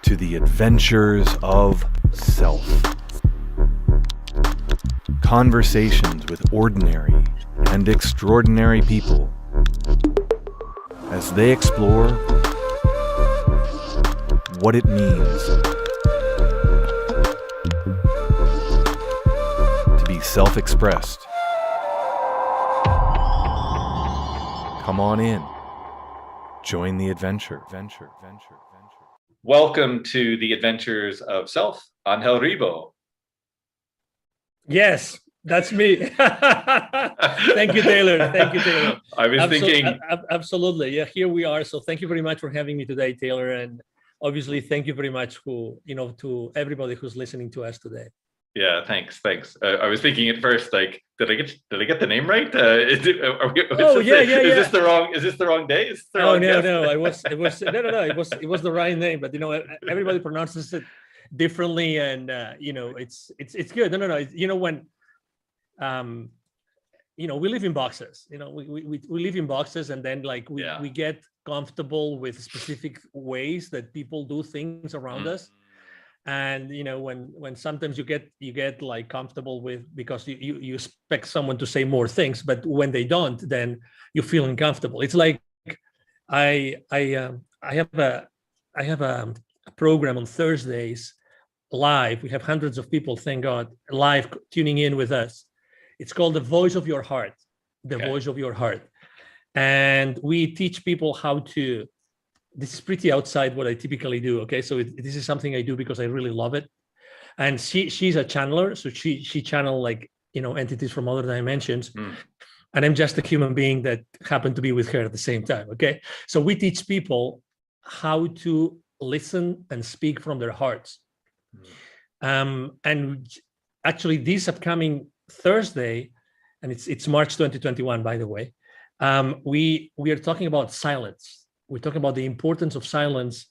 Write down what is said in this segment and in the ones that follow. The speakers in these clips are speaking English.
to the adventures of self. Conversations with ordinary and extraordinary people as they explore what it means to be self-expressed. Come on in. Join the adventure. Welcome to the Adventures of Self, 𝐭𝐮𝐬𝐬𝐿. Yes, that's me. Thank you, Taylor. Thank you, Taylor. I was thinking... Absolutely. Yeah, here we are. So thank you very much for having me today, Taylor. And obviously, thank you very much to everybody who's listening to us today. Yeah, thanks. I was thinking at first, like, did I get the name right? Is this the wrong day? Is this the wrong guest? No. It was the right name, but everybody pronounces it differently, and it's good. No. We live in boxes. We live in boxes, and then we get comfortable with specific ways that people do things around us. And when sometimes you get like comfortable with, because you expect someone to say more things, but when they don't, then you feel uncomfortable. It's like I have a program on Thursdays live. We have hundreds of people, thank God, live tuning in with us. It's called The Voice of Your Heart. Voice of Your Heart. And we teach people how to. This is pretty outside what I typically do. Okay, so this is something I do because I really love it. And she's a channeler, so she channel entities from other dimensions. And I'm just a human being that happened to be with her at the same time. Okay, so we teach people how to listen and speak from their hearts. And actually, this upcoming Thursday, and it's March 2021, by the way, we are talking about silence. We're talking about the importance of silence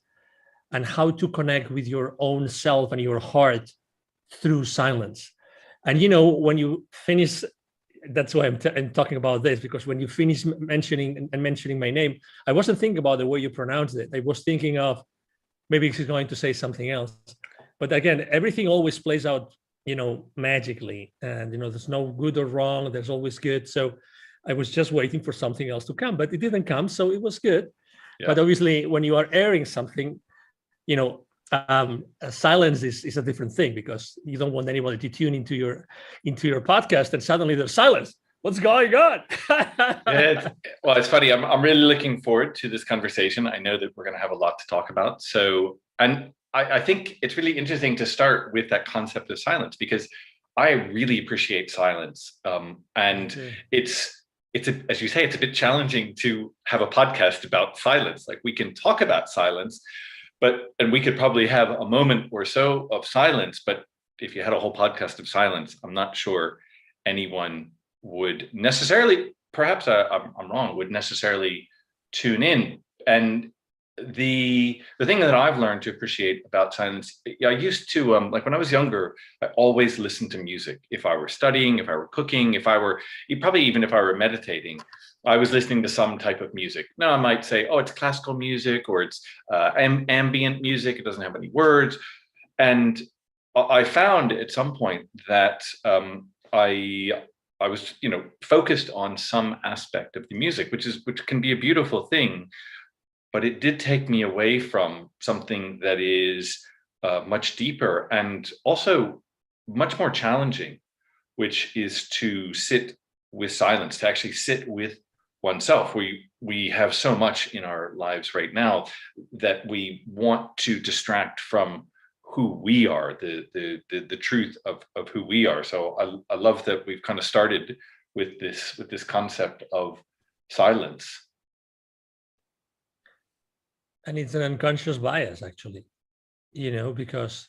and how to connect with your own self and your heart through silence. And when you finish, that's why I'm talking about this, because when you finish mentioning my name, I wasn't thinking about the way you pronounced it. I was thinking of maybe she's going to say something else. But again, everything always plays out, magically. And there's no good or wrong. There's always good. So I was just waiting for something else to come, but it didn't come, so it was good. Yeah. But obviously, when you are airing something, silence is a different thing, because you don't want anybody to tune into your podcast and suddenly there's silence. What's going on? Well, it's funny. I'm really looking forward to this conversation. I know that we're going to have a lot to talk about. So, and I think it's really interesting to start with that concept of silence, because I really appreciate silence, and it's as you say, it's a bit challenging to have a podcast about silence. Like, we can talk about silence, and we could probably have a moment or so of silence. But if you had a whole podcast of silence, I'm not sure anyone would necessarily, perhaps I'm wrong, would necessarily tune in. And the thing that I've learned to appreciate about silence, I used to, when I was younger, I always listened to music. If I were studying, if I were cooking, probably even if I were meditating, I was listening to some type of music. Now I might say, oh, it's classical music, or it's ambient music. It doesn't have any words. And I found at some point that I was, focused on some aspect of the music, which can be a beautiful thing. But it did take me away from something that is much deeper and also much more challenging, which is to sit with silence, to actually sit with oneself. We have so much in our lives right now that we want to distract from who we are, the truth of who we are. So I love that we've kind of started with this concept of silence. And it's an unconscious bias, actually, because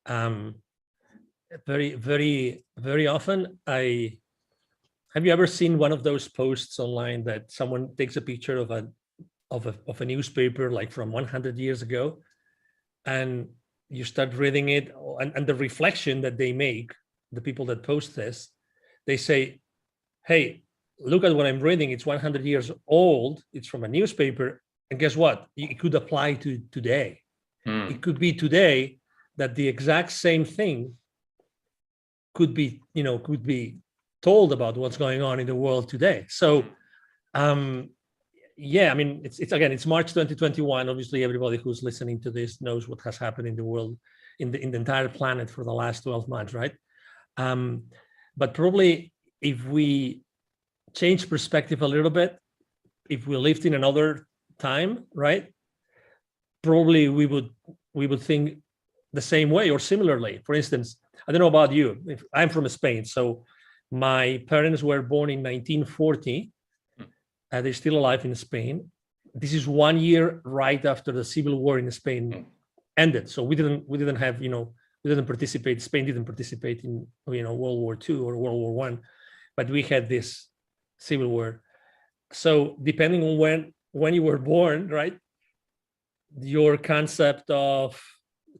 very, very, very often have you ever seen one of those posts online that someone takes a picture of a newspaper like from 100 years ago, and you start reading it, and the reflection that they make, the people that post this, they say, hey, look at what I'm reading. It's 100 years old. It's from a newspaper. And guess what? It could apply to today. It could be today that the exact same thing could be told about what's going on in the world today. So, yeah, I mean, it's March 2021. Obviously, everybody who's listening to this knows what has happened in the world, in the entire planet for the last 12 months, right? But probably if we change perspective a little bit, if we lived in another time, right? Probably we would think the same way or similarly. For instance, I don't know about you. I'm from Spain, so my parents were born in 1940. They're still alive in Spain. This is 1 year right after the civil war in Spain ended. So we didn't have, we didn't participate. Spain didn't participate in, World War II or World War I, but we had this civil war. So depending on when you were born, right, your concept of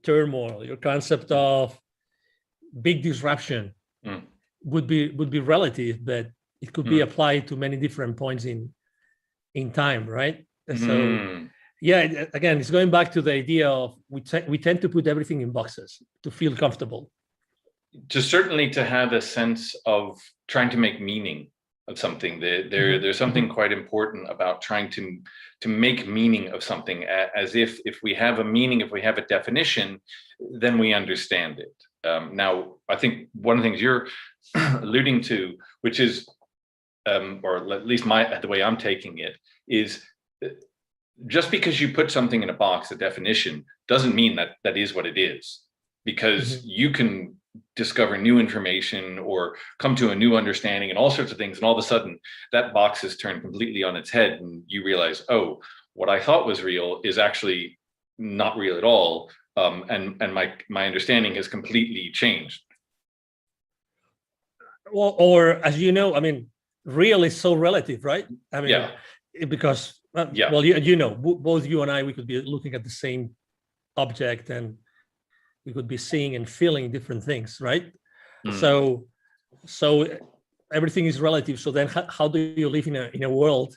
turmoil, your concept of big disruption would be relative, but it could be applied to many different points in time, right? So yeah, again, it's going back to the idea of we tend to put everything in boxes to feel comfortable. Certainly to have a sense of trying to make meaning of something. There's something quite important about trying to make meaning of something, as if we have a meaning, if we have a definition, then we understand it. Now, I think one of the things you're alluding to, which is, or at least the way I'm taking it, is just because you put something in a box, a definition, doesn't mean that is what it is, because you can discover new information or come to a new understanding and all sorts of things, and all of a sudden that box is turned completely on its head, and you realize, oh, what I thought was real is actually not real at all, and my understanding has completely changed. Well, or as you know, I mean, real is so relative, right? I mean, because well, both you and I, we could be looking at the same object and we could be seeing and feeling different things, right? So everything is relative. So then how do you live in a world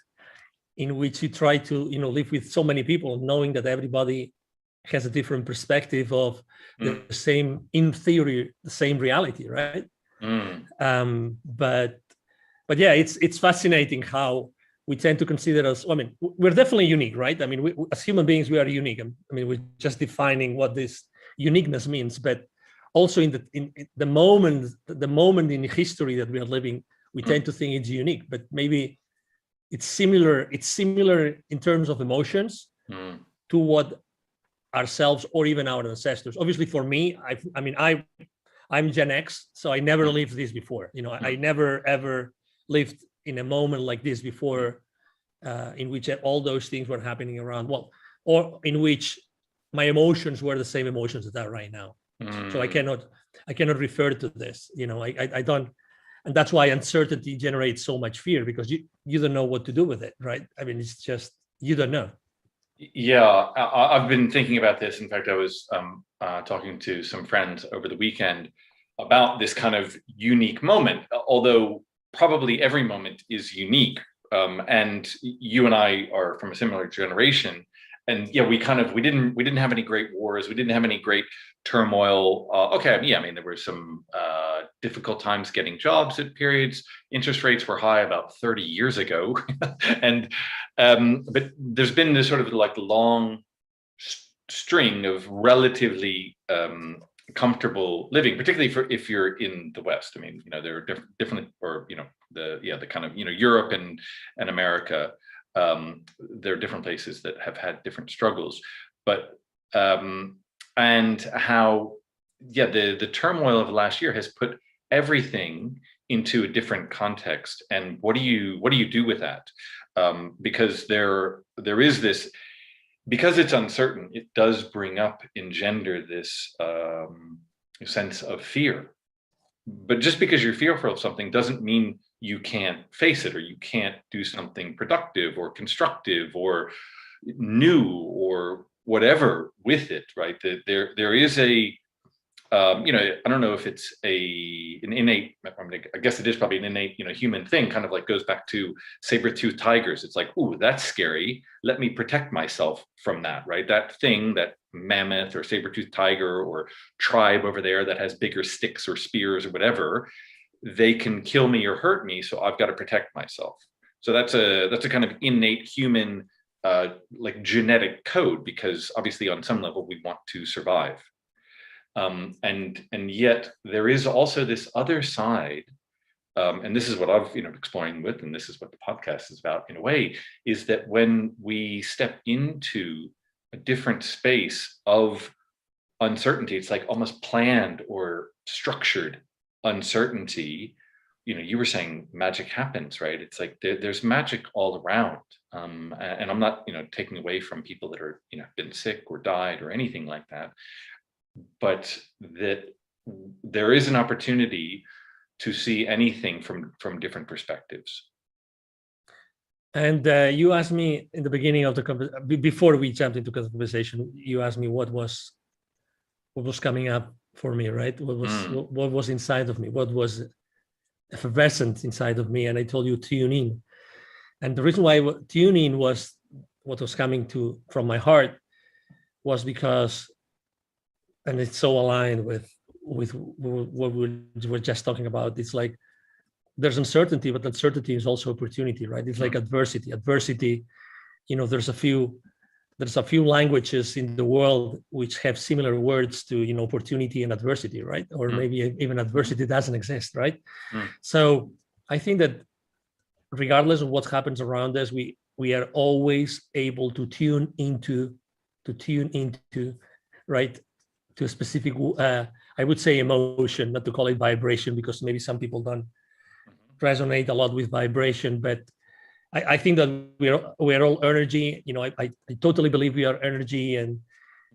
in which you try to live with so many people, knowing that everybody has a different perspective of the same, in theory, the same reality, right? But yeah, it's fascinating how we tend to consider us, I mean, we're definitely unique, right? I mean, we, as human beings, we are unique. I mean, we're just defining what this uniqueness means, but also in the moment in history that we are living, we tend to think it's unique, but maybe it's similar in terms of emotions to what ourselves or even our ancestors. Obviously for me, I'm Gen X, so I never lived this before. I never ever lived in a moment like this before, in which all those things were happening around, or in which my emotions were the same emotions that are right now. So I cannot refer to this. I don't, and that's why uncertainty generates so much fear, because you don't know what to do with it, right? I mean, it's just, you don't know. Yeah, I've been thinking about this. In fact, I was talking to some friends over the weekend about this kind of unique moment, although probably every moment is unique. And you and I are from a similar generation. And yeah, we didn't have any great wars. We didn't have any great turmoil. I mean, there were some difficult times getting jobs at periods. Interest rates were high about 30 years ago. And but there's been this sort of like long string of relatively comfortable living, particularly if you're in the West. I mean, there are different, or the kind of Europe and America. There are different places that have had different struggles, but and how the turmoil of the last year has put everything into a different context. And what do you do with that? Because there is this, because it's uncertain, it does engender this sense of fear. But just because you're fearful of something doesn't mean you can't face it, or you can't do something productive or constructive or new or whatever with it, right? There is a I don't know if it's an innate, I guess it is probably an innate, human thing, kind of like goes back to saber-toothed tigers. It's like, ooh, that's scary. Let me protect myself from that, right? That thing, that mammoth or saber-toothed tiger or tribe over there that has bigger sticks or spears or whatever, they can kill me or hurt me. So I've got to protect myself. So that's a kind of innate human, like genetic code, because obviously on some level we want to survive. And yet there is also this other side, and this is what I've exploring with, and this is what the podcast is about in a way, is that when we step into a different space of uncertainty, it's like almost planned or structured uncertainty. You were saying magic happens, right? It's like there's magic all around, and I'm not taking away from people that are been sick or died or anything like that, but that there is an opportunity to see anything from different perspectives. And you asked me in the beginning of before we jumped into the conversation, you asked me what was coming up for me, right? What was inside of me? What was effervescent inside of me? And I told you tune in. And the reason why tune in was what was coming from my heart was because, and it's so aligned with what we were just talking about. It's like there's uncertainty, but uncertainty is also opportunity, right? It's like adversity. Adversity, there's a few languages in the world which have similar words to opportunity and adversity, right? Or maybe even adversity doesn't exist, right? So I think that regardless of what happens around us, we are always able to tune into, right, to a specific, I would say emotion, not to call it vibration, because maybe some people don't resonate a lot with vibration, but I think that we're all energy. I totally believe we are energy, and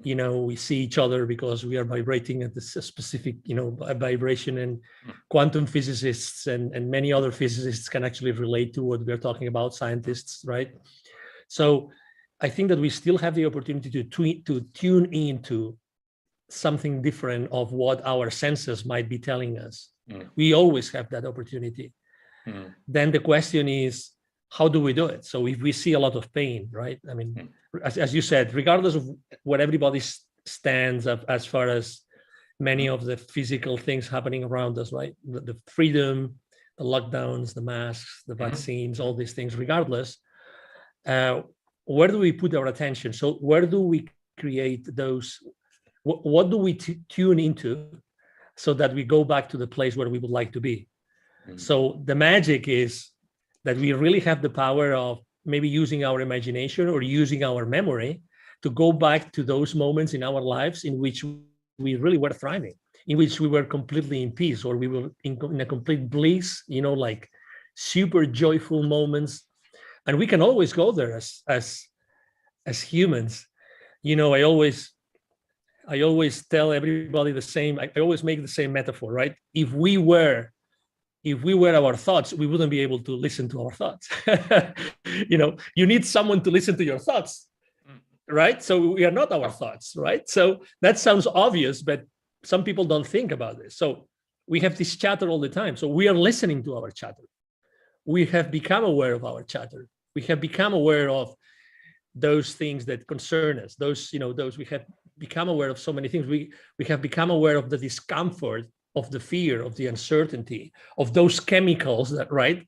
we see each other because we are vibrating at this specific vibration. And quantum physicists and many other physicists can actually relate to what we're talking about, scientists, right? So I think that we still have the opportunity to tune into something different of what our senses might be telling us. We always have that opportunity. Then the question is, how do we do it? So if we see a lot of pain, right? I mean, as you said, regardless of what everybody stands up as far as many of the physical things happening around us, right? The freedom, the lockdowns, the masks, the vaccines, all these things, regardless, where do we put our attention? So where do we create those, what do we tune into so that we go back to the place where we would like to be? So the magic is that we really have the power of maybe using our imagination or using our memory to go back to those moments in our lives in which we really were thriving, in which we were completely in peace, or we were in a complete bliss, like super joyful moments. And we can always go there as humans. I always tell everybody the same, I always make the same metaphor, right? If we were our thoughts, we wouldn't be able to listen to our thoughts. You need someone to listen to your thoughts, right? So we are not our thoughts, right? So that sounds obvious, but some people don't think about this. So we have this chatter all the time. So we are listening to our chatter. We have become aware of our chatter. We have become aware of those things that concern us. Those we have become aware of so many things. We have become aware of the discomfort, of the fear, of the uncertainty, of those chemicals that run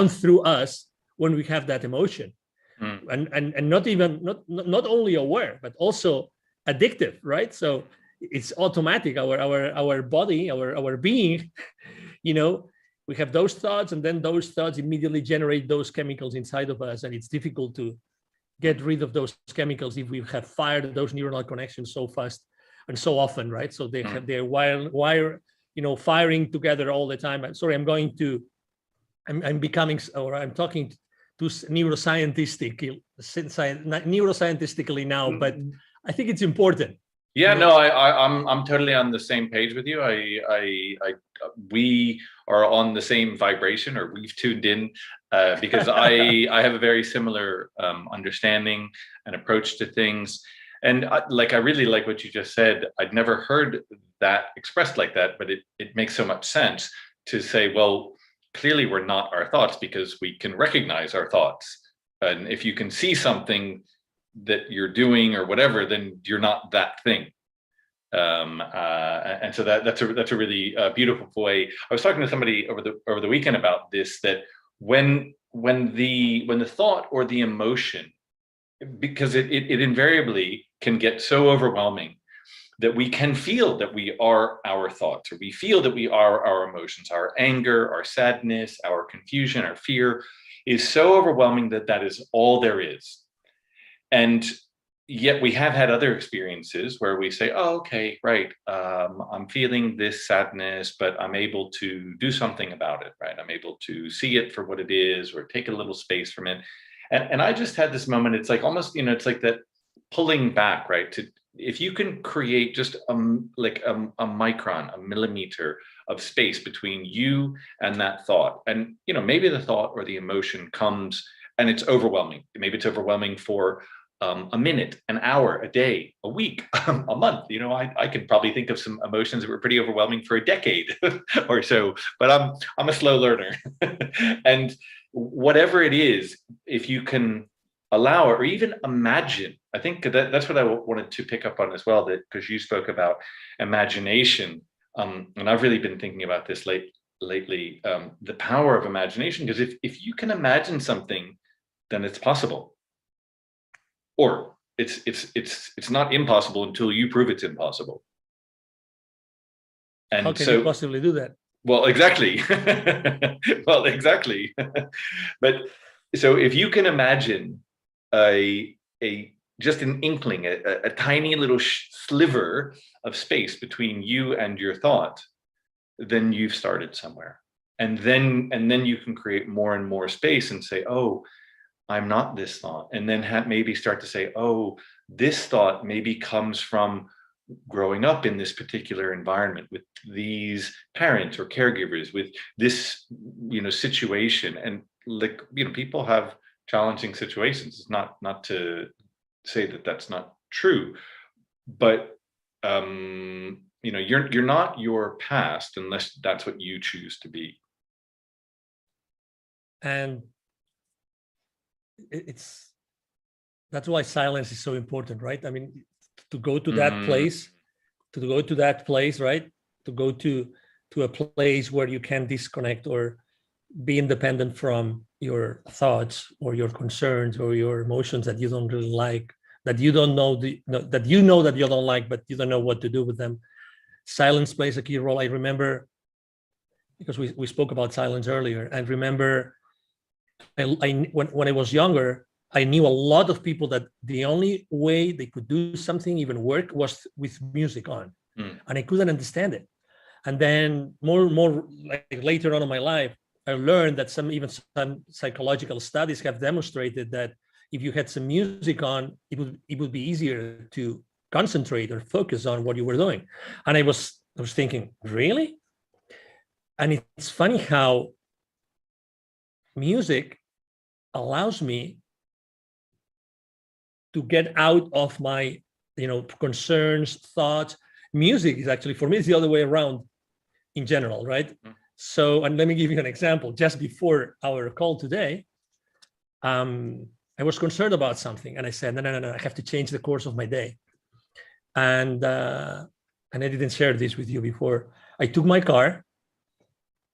through us when we have that emotion, and not only aware, but also addictive, right? So it's automatic. Our body, our being, we have those thoughts, and then those thoughts immediately generate those chemicals inside of us, and it's difficult to get rid of those chemicals if we have fired those neuronal connections so fast and so often, right? So they're firing together all the time. I'm sorry, I'm talking to neuroscientifically now, but I think it's important. Yeah, no, I'm totally on the same page with you. We are on the same vibration, or we've tuned in, because I have a very similar understanding and approach to things. And I really like what you just said. I'd never heard that expressed like that, but it makes so much sense to say, well, clearly we're not our thoughts because we can recognize our thoughts. And if you can see something that you're doing or whatever, then you're not that thing. And so that's a really beautiful way. I was talking to somebody over the weekend about this, that when the thought or the emotion, because it invariably can get so overwhelming that we can feel that we are our thoughts, or we feel that we are our emotions, our anger, our sadness, our confusion, our fear is so overwhelming that that is all there is. And yet we have had other experiences where we say, oh, okay, right, I'm feeling this sadness, but I'm able to do something about it, right? I'm able to see it for what it is, or take a little space from it. And I just had this moment, it's like almost, it's like that pulling back, right? If you can create just like a micron, a millimeter of space between you and that thought, and maybe the thought or the emotion comes and it's overwhelming. Maybe it's overwhelming for a minute, an hour, a day, a week, a month. I could probably think of some emotions that were pretty overwhelming for a decade or so, but I'm a slow learner. And whatever it is, if you can allow it or even imagine, I think that's what I wanted to pick up on as well, that because you spoke about imagination, and I've really been thinking about this lately, the power of imagination, because if you can imagine something, then it's possible. Or it's not impossible until you prove it's impossible. And how can you possibly do that? Well, exactly. Well, exactly. But so if you can imagine just an inkling, a tiny little sliver of space between you and your thought, then you've started somewhere. And then you can create more and more space and say, oh, I'm not this thought. And then maybe start to say, oh, this thought maybe comes from growing up in this particular environment with these parents or caregivers, with this, situation. And like, people have challenging situations. It's not to say that that's not true, but you're not your past unless that's what you choose to be. And that's why silence is so important, right? I mean, to go to that place, right? To go to a place where you can disconnect or be independent from your thoughts or your concerns or your emotions that you don't really like, that you don't know, that you don't like, but you don't know what to do with them. Silence plays a key role. I remember, because we spoke about silence earlier, and remember when I was younger, I knew a lot of people that the only way they could do something, even work, was with music on. And I couldn't understand it. And then more like later on in my life, I learned that some psychological studies have demonstrated that if you had some music on, it would be easier to concentrate or focus on what you were doing. And I was thinking, really? And it's funny how music allows me to get out of my concerns, thoughts. Music is actually, for me, it's the other way around in general, right? So, and let me give you an example. Just before our call today, I was concerned about something, and I said, no, I have to change the course of my day. And I didn't share this with you before. I took my car.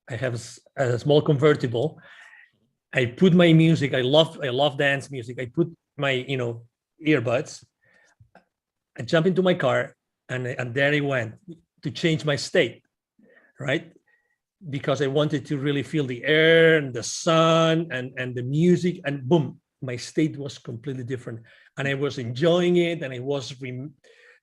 I have a small convertible. I put my music. I love dance music. I put my earbuds. I jump into my car, and there I went to change my state, right? Because I wanted to really feel the air and the sun and the music, and boom, my state was completely different. And I was enjoying it, and I was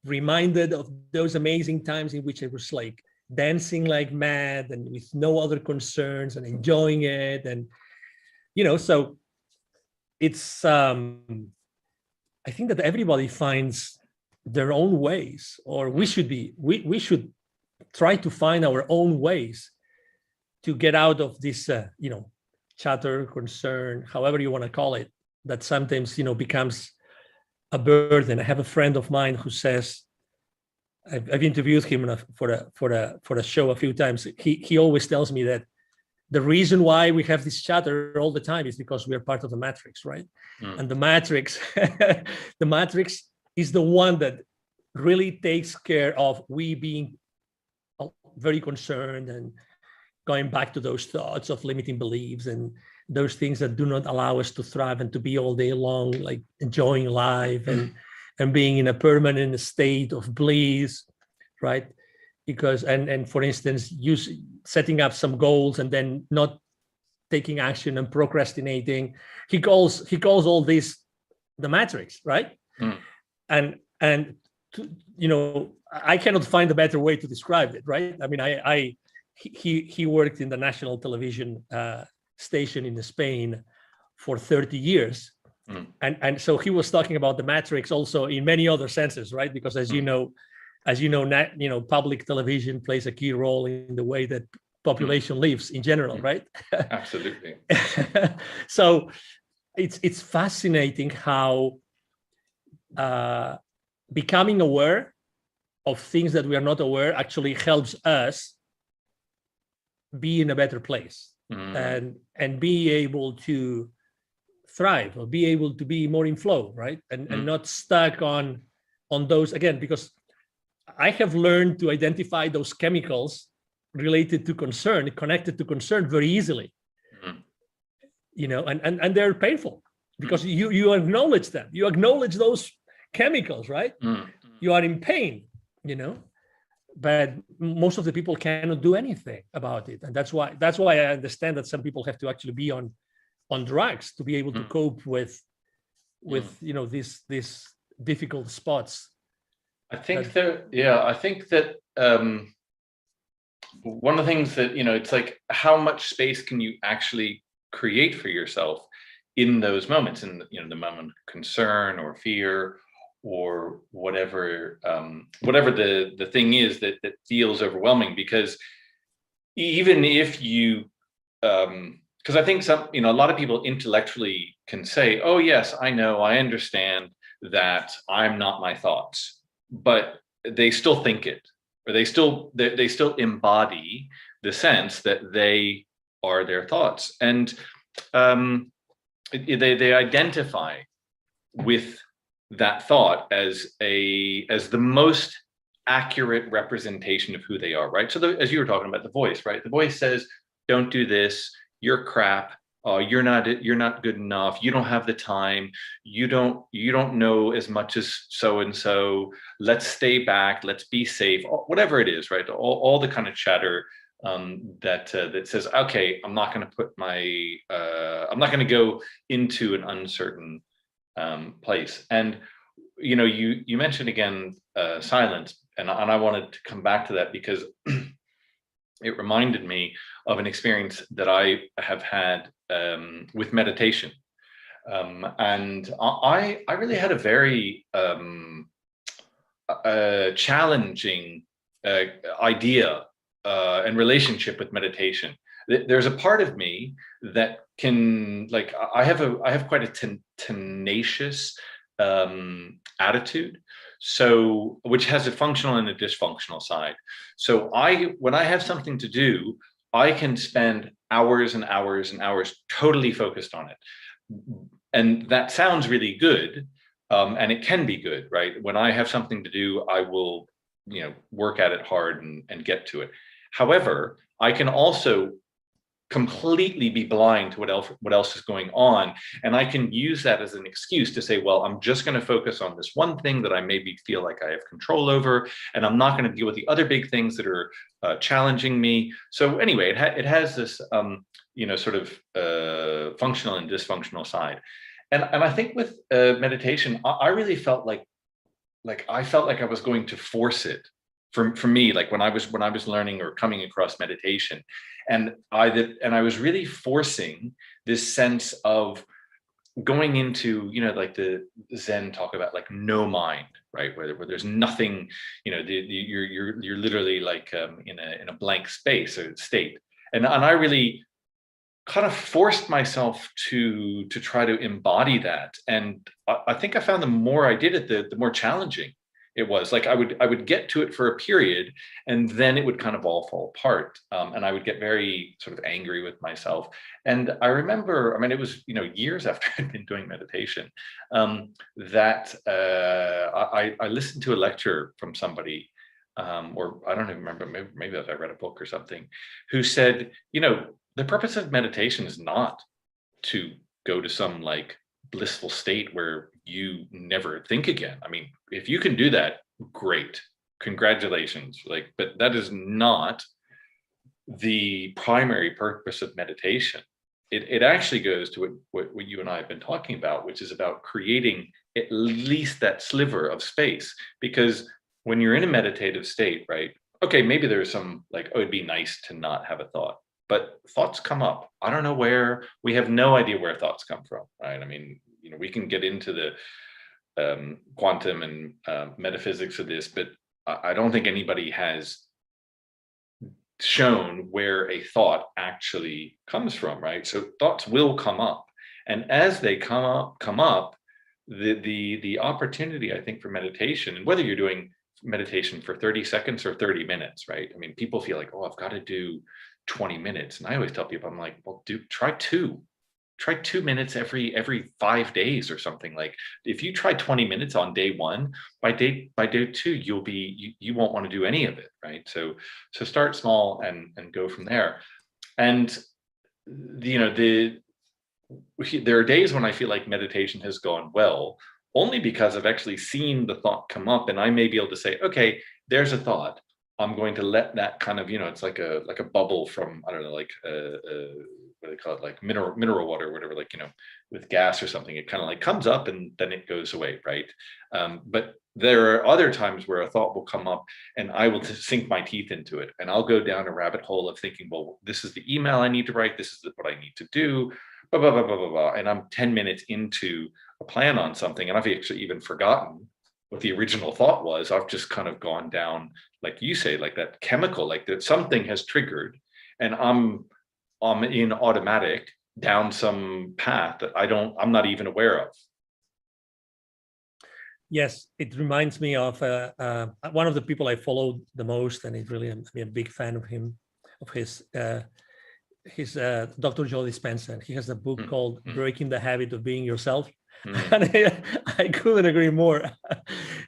reminded of those amazing times in which I was like dancing like mad and with no other concerns and enjoying it. And so it's I think that everybody finds their own ways, or we should try to find our own ways to get out of this chatter, concern, however you want to call it, that sometimes becomes a burden. I have a friend of mine who says, I've interviewed him for a show a few times. He always tells me that the reason why we have this chatter all the time is because we are part of the matrix, right? And the matrix, the matrix is the one that really takes care of we being very concerned and going back to those thoughts of limiting beliefs and those things that do not allow us to thrive and to be all day long, like enjoying life and being in a permanent state of bliss, right? Because, and for instance, setting up some goals and then not taking action and procrastinating. He calls all this the matrix, right? And you know, I cannot find a better way to describe it, right? I mean, he worked in the national television station in Spain for 30 years. And so he was talking about the matrix also in many other senses, right? Because as you know, public television plays a key role in the way that population lives in general, right? Absolutely. So it's fascinating how becoming aware of things that we are not aware actually helps us be in a better place and be able to thrive or be able to be more in flow, right? And not stuck on those, again, because I have learned to identify those chemicals related to concern, connected to concern very easily, you know, and they're painful because you acknowledge them, you acknowledge those chemicals, right? You are in pain, you know, but most of the people cannot do anything about it. And that's why I understand that some people have to actually be on drugs to be able to cope with you know, these difficult spots. I think that one of the things that, you know, it's like, how much space can you actually create for yourself in those moments, in, you know, the moment of concern or fear or whatever the thing is that feels overwhelming. Because even if you because I think some, you know, a lot of people intellectually can say, oh yes, I know, I understand that I'm not my thoughts, but they still think it, or they still embody the sense that they are their thoughts, and they identify with that thought as the most accurate representation of who they are, right? So as you were talking about the voice, right? The voice says, don't do this, you're crap, you're not good enough, you don't have the time, you don't know as much as so and so, let's stay back, let's be safe, whatever it is, right? All the kind of chatter that says, okay, I'm not going to go into an uncertain place. And you know, you mentioned again silence, and I wanted to come back to that because it reminded me of an experience that I have had with meditation, and I really had a very challenging idea and relationship with meditation. There's a part of me that can, like, I have quite a tenacious attitude, so, which has a functional and a dysfunctional side. So when I have something to do, I can spend hours and hours and hours totally focused on it. And that sounds really good. And it can be good, right? When I have something to do, I will, you know, work at it hard and get to it. However, I can also completely be blind to what else is going on, and I can use that as an excuse to say, well, I'm just going to focus on this one thing that I maybe feel like I have control over, and I'm not going to deal with the other big things that are challenging me. So anyway, it has this you know, sort of functional and dysfunctional side, and I think with meditation, I really felt like I felt like I was going to force it. For me, like when I was learning or coming across meditation, and I was really forcing this sense of going into, you know, like the Zen talk about, like, no mind, right? Where there's nothing, you know, you're literally like in a blank space or state, and I really kind of forced myself to try to embody that, and I think I found the more I did it, the more challenging It was like I would get to it for a period, and then it would kind of all fall apart, and I would get very sort of angry with myself. And I remember, I mean, it was years after I'd been doing meditation, that I listened to a lecture from somebody, or I don't even remember, maybe I read a book or something, who said, the purpose of meditation is not to go to some like blissful state where you never think again. I mean, if you can do that, great, congratulations. Like, but that is not the primary purpose of meditation. It actually goes to what you and I have been talking about, which is about creating at least that sliver of space. Because when you're in a meditative state, right? Okay, maybe there's some like, oh, it'd be nice to not have a thought. But thoughts come up. I don't know where. We have no idea where thoughts come from, right? I mean, we can get into the quantum and metaphysics of this, but I don't think anybody has shown where a thought actually comes from, right? So thoughts will come up, and as they come up, the opportunity, I think, for meditation, and whether you're doing meditation for 30 seconds or 30 minutes, right? I mean, people feel like, oh, I've got to do 20 minutes. And I always tell people, I'm like, well, try 2 minutes every 5 days or something. Like if you try 20 minutes on day one, by day 2, you won't want to do any of it, right? So start small and go from there. And there are days when I feel like meditation has gone well, only because I've actually seen the thought come up, and I may be able to say, okay, there's a thought. I'm going to let that kind of, it's like a bubble from, I don't know, like what do they call it, like mineral water or whatever, like, with gas or something. It kind of like comes up and then it goes away, right? But there are other times where a thought will come up and I will just sink my teeth into it, and I'll go down a rabbit hole of thinking, well, this is the email I need to write, this is what I need to do, blah, blah, blah, blah, blah, blah. And I'm 10 minutes into a plan on something, and I've actually even forgotten what the original thought was. I've just kind of gone down, like you say, like that chemical, like that something has triggered, and I'm in automatic down some path that I'm not even aware of. Yes, it reminds me of one of the people I followed the most, and I'm a big fan of him, of his Dr. Joe Dispenza. He has a book called Breaking the Habit of Being Yourself. And I couldn't agree more.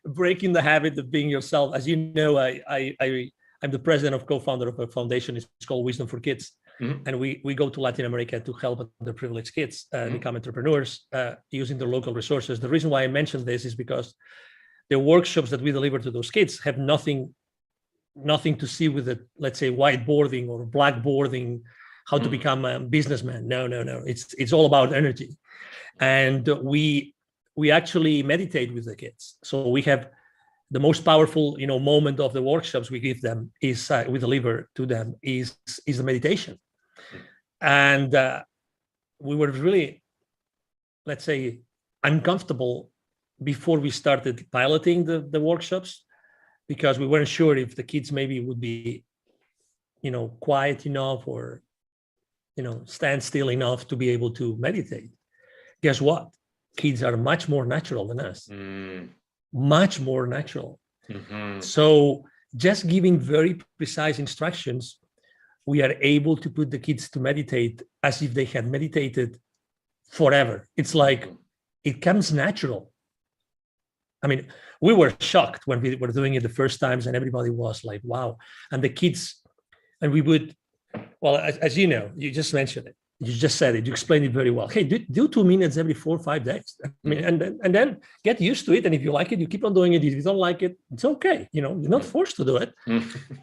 Breaking the habit of being yourself. As you know, I'm the president of co-founder of a foundation. It's called Wisdom for Kids. And we go to Latin America to help underprivileged kids become entrepreneurs using their local resources. The reason why I mentioned this is because the workshops that we deliver to those kids have nothing to see with the, let's say, whiteboarding or blackboarding, how to become a businessman. No. It's all about energy. And we actually meditate with the kids. So we have the most powerful, moment of the workshops we give them is we deliver to them is the meditation. And we were really, let's say, uncomfortable before we started piloting the workshops, because we weren't sure if the kids maybe would be, quiet enough or, stand still enough to be able to meditate. Guess what? Kids are much more natural than us. Much more natural. So just giving very precise instructions, we are able to put the kids to meditate as if they had meditated forever. It's like it comes natural. I mean, we were shocked when we were doing it the first times, and everybody was like, wow. And the kids, and we would, well, as you know, you just mentioned it. You just said it. You explained it very well. Hey, do 2 minutes every 4 or 5 days. I mean, and then get used to it. And if you like it, you keep on doing it. If you don't like it, it's okay. You're not forced to do it.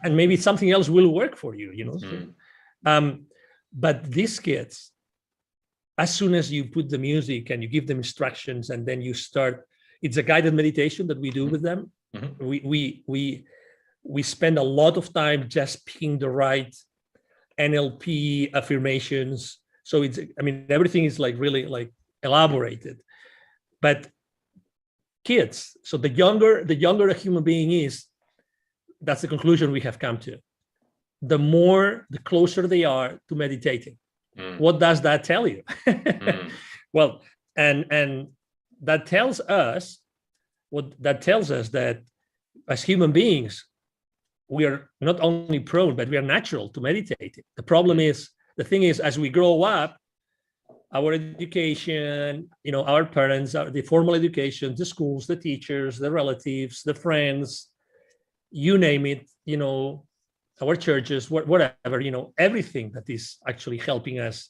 And maybe something else will work for you. But these kids, as soon as you put the music and you give them instructions, and then you start, it's a guided meditation that we do with them. We spend a lot of time just picking the right NLP affirmations. So everything is like really like elaborated. But kids, so the younger a human being is, that's the conclusion we have come to. The closer they are to meditating. What does that tell you? Well, and that tells us that as human beings, we are not only prone, but we are natural to meditating. The problem is, the thing is, as we grow up, our education, our parents, the formal education, the schools, the teachers, the relatives, the friends, you name it, our churches, whatever, everything that is actually helping us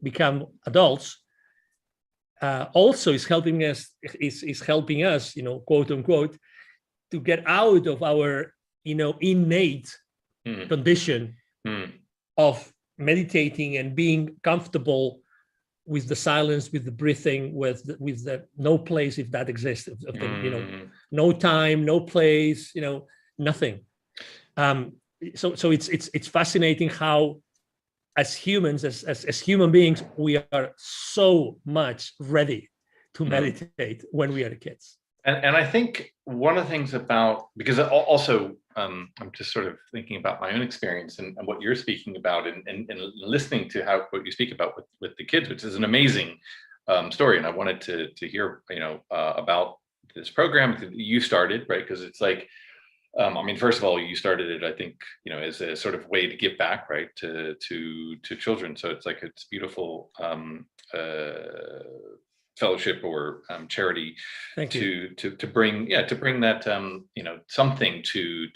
become adults, also is helping us, quote unquote, to get out of our, innate condition of meditating and being comfortable with the silence, with the breathing, with the no place, if that exists, no time, no place, nothing. So it's fascinating how, as humans, as human beings, we are so much ready to meditate when we are kids. And I think one of the things about, because also I'm just sort of thinking about my own experience and what you're speaking about, and listening to what you speak about with the kids, which is an amazing story. And I wanted to hear about this program that you started, right? Because it's like, first of all, you started it, I think, as a sort of way to give back, right, to children. So it's beautiful fellowship or charity to bring that something to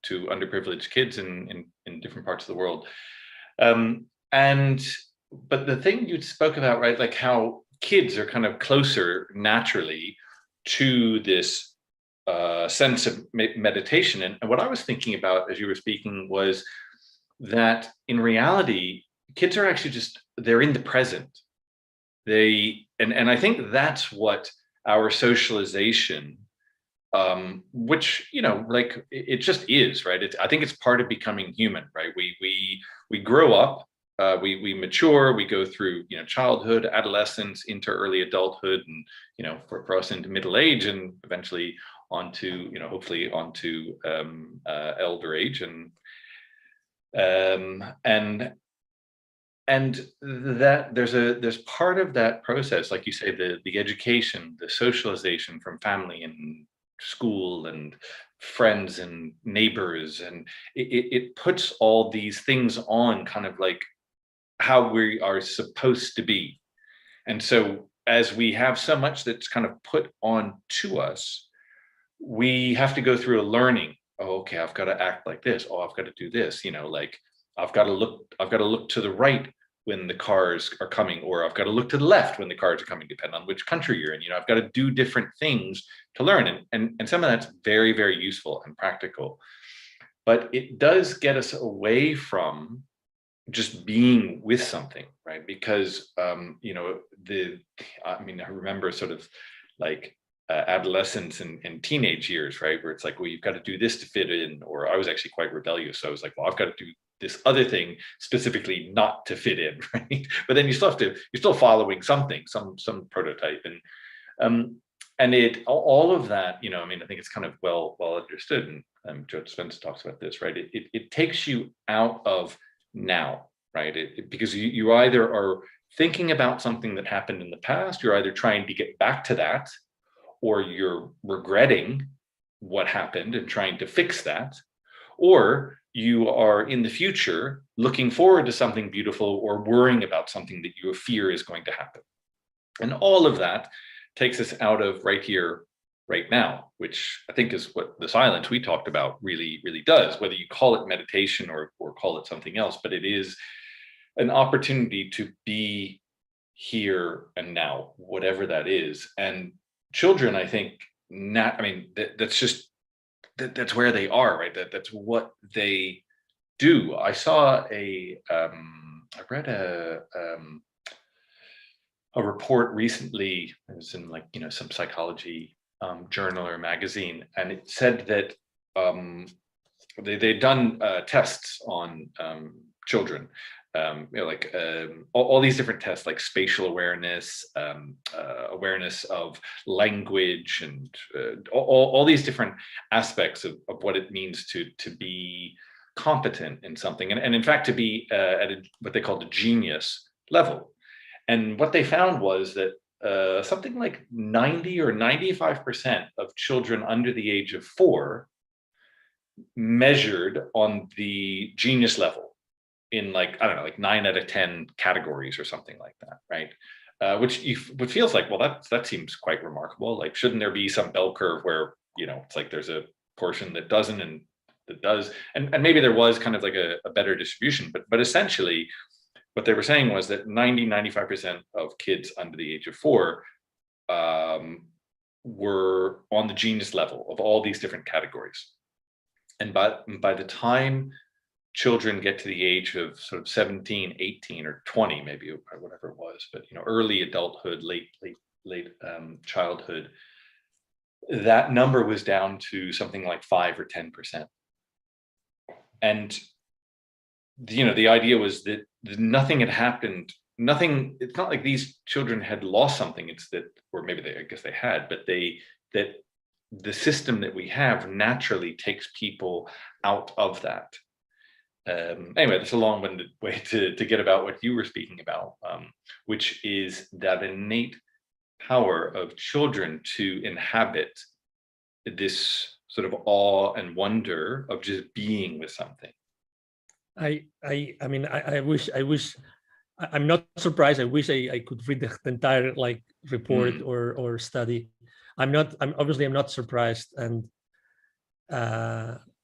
underprivileged kids in different parts of the world. But the thing you spoke about, right, like how kids are kind of closer naturally to this sense of meditation. And what I was thinking about as you were speaking was that in reality, kids are actually they're in the present. And I think that's what our socialization, which, like it just is, right? I think it's part of becoming human, right? We grow up, we mature, we go through, childhood, adolescence, into early adulthood, and, for us into middle age, and eventually onto, hopefully onto elder age. And that there's part of that process, like you say, the education, the socialization from family and school and friends and neighbors, and it puts all these things on kind of like how we are supposed to be. And so as we have so much that's kind of put on to us, we have to go through a learning. Oh, okay, I've got to act like this. Oh, I've got to do this, like I've got to look to the right when the cars are coming, or I've got to look to the left when the cars are coming, depending on which country you're in. I've got to do different things to learn. And some of that's very, very useful and practical. But it does get us away from just being with something, right? Because, I remember sort of like adolescence and teenage years, right? Where it's like, well, you've got to do this to fit in. Or I was actually quite rebellious. So I was like, well, I've got to do this other thing specifically not to fit in, right? But then you're still following something, some prototype, and all of that, I think it's kind of well understood, and Joe Dispenza talks about this, right? It takes you out of now, right? Because you either are thinking about something that happened in the past, you're either trying to get back to that, or you're regretting what happened and trying to fix that, or you are in the future looking forward to something beautiful or worrying about something that you fear is going to happen. And all of that takes us out of right here, right now, which I think is what the silence we talked about really, really does, whether you call it meditation or call it something else, but it is an opportunity to be here and now, whatever that is. And children, I think, that's where they are, right? That's what they do. I saw I read a report recently. It was in some psychology journal or magazine, and it said that they'd done tests on children. All these different tests, like spatial awareness, awareness of language, and all these different aspects of what it means to be competent in something, and in fact to be at what they call the genius level. And what they found was that something like 90 or 95% of children under the age of 4 measured on the genius level in like, I don't know, like 9 out of 10 categories or something like that, right? Which feels like, well, that seems quite remarkable. Like, shouldn't there be some bell curve where, you know, it's like there's a portion that doesn't and that does, and maybe there was kind of like a better distribution, but essentially what they were saying was that 95% of kids under the age of 4 were on the genius level of all these different categories. And by the time children get to the age of sort of 17, 18, or 20, maybe, or whatever it was, but, you know, early adulthood, late childhood, that number was down to something like 5 or 10%. And, you know, the idea was that nothing had happened. Nothing, it's not like these children had lost something. It's that, or maybe I guess they had, but that the system that we have naturally takes people out of that. Anyway, that's a long-winded way to get about what you were speaking about, which is that innate power of children to inhabit this sort of awe and wonder of just being with something. I mean, I wish, I'm not surprised. I wish I could read the entire like report or study. I'm obviously not surprised, and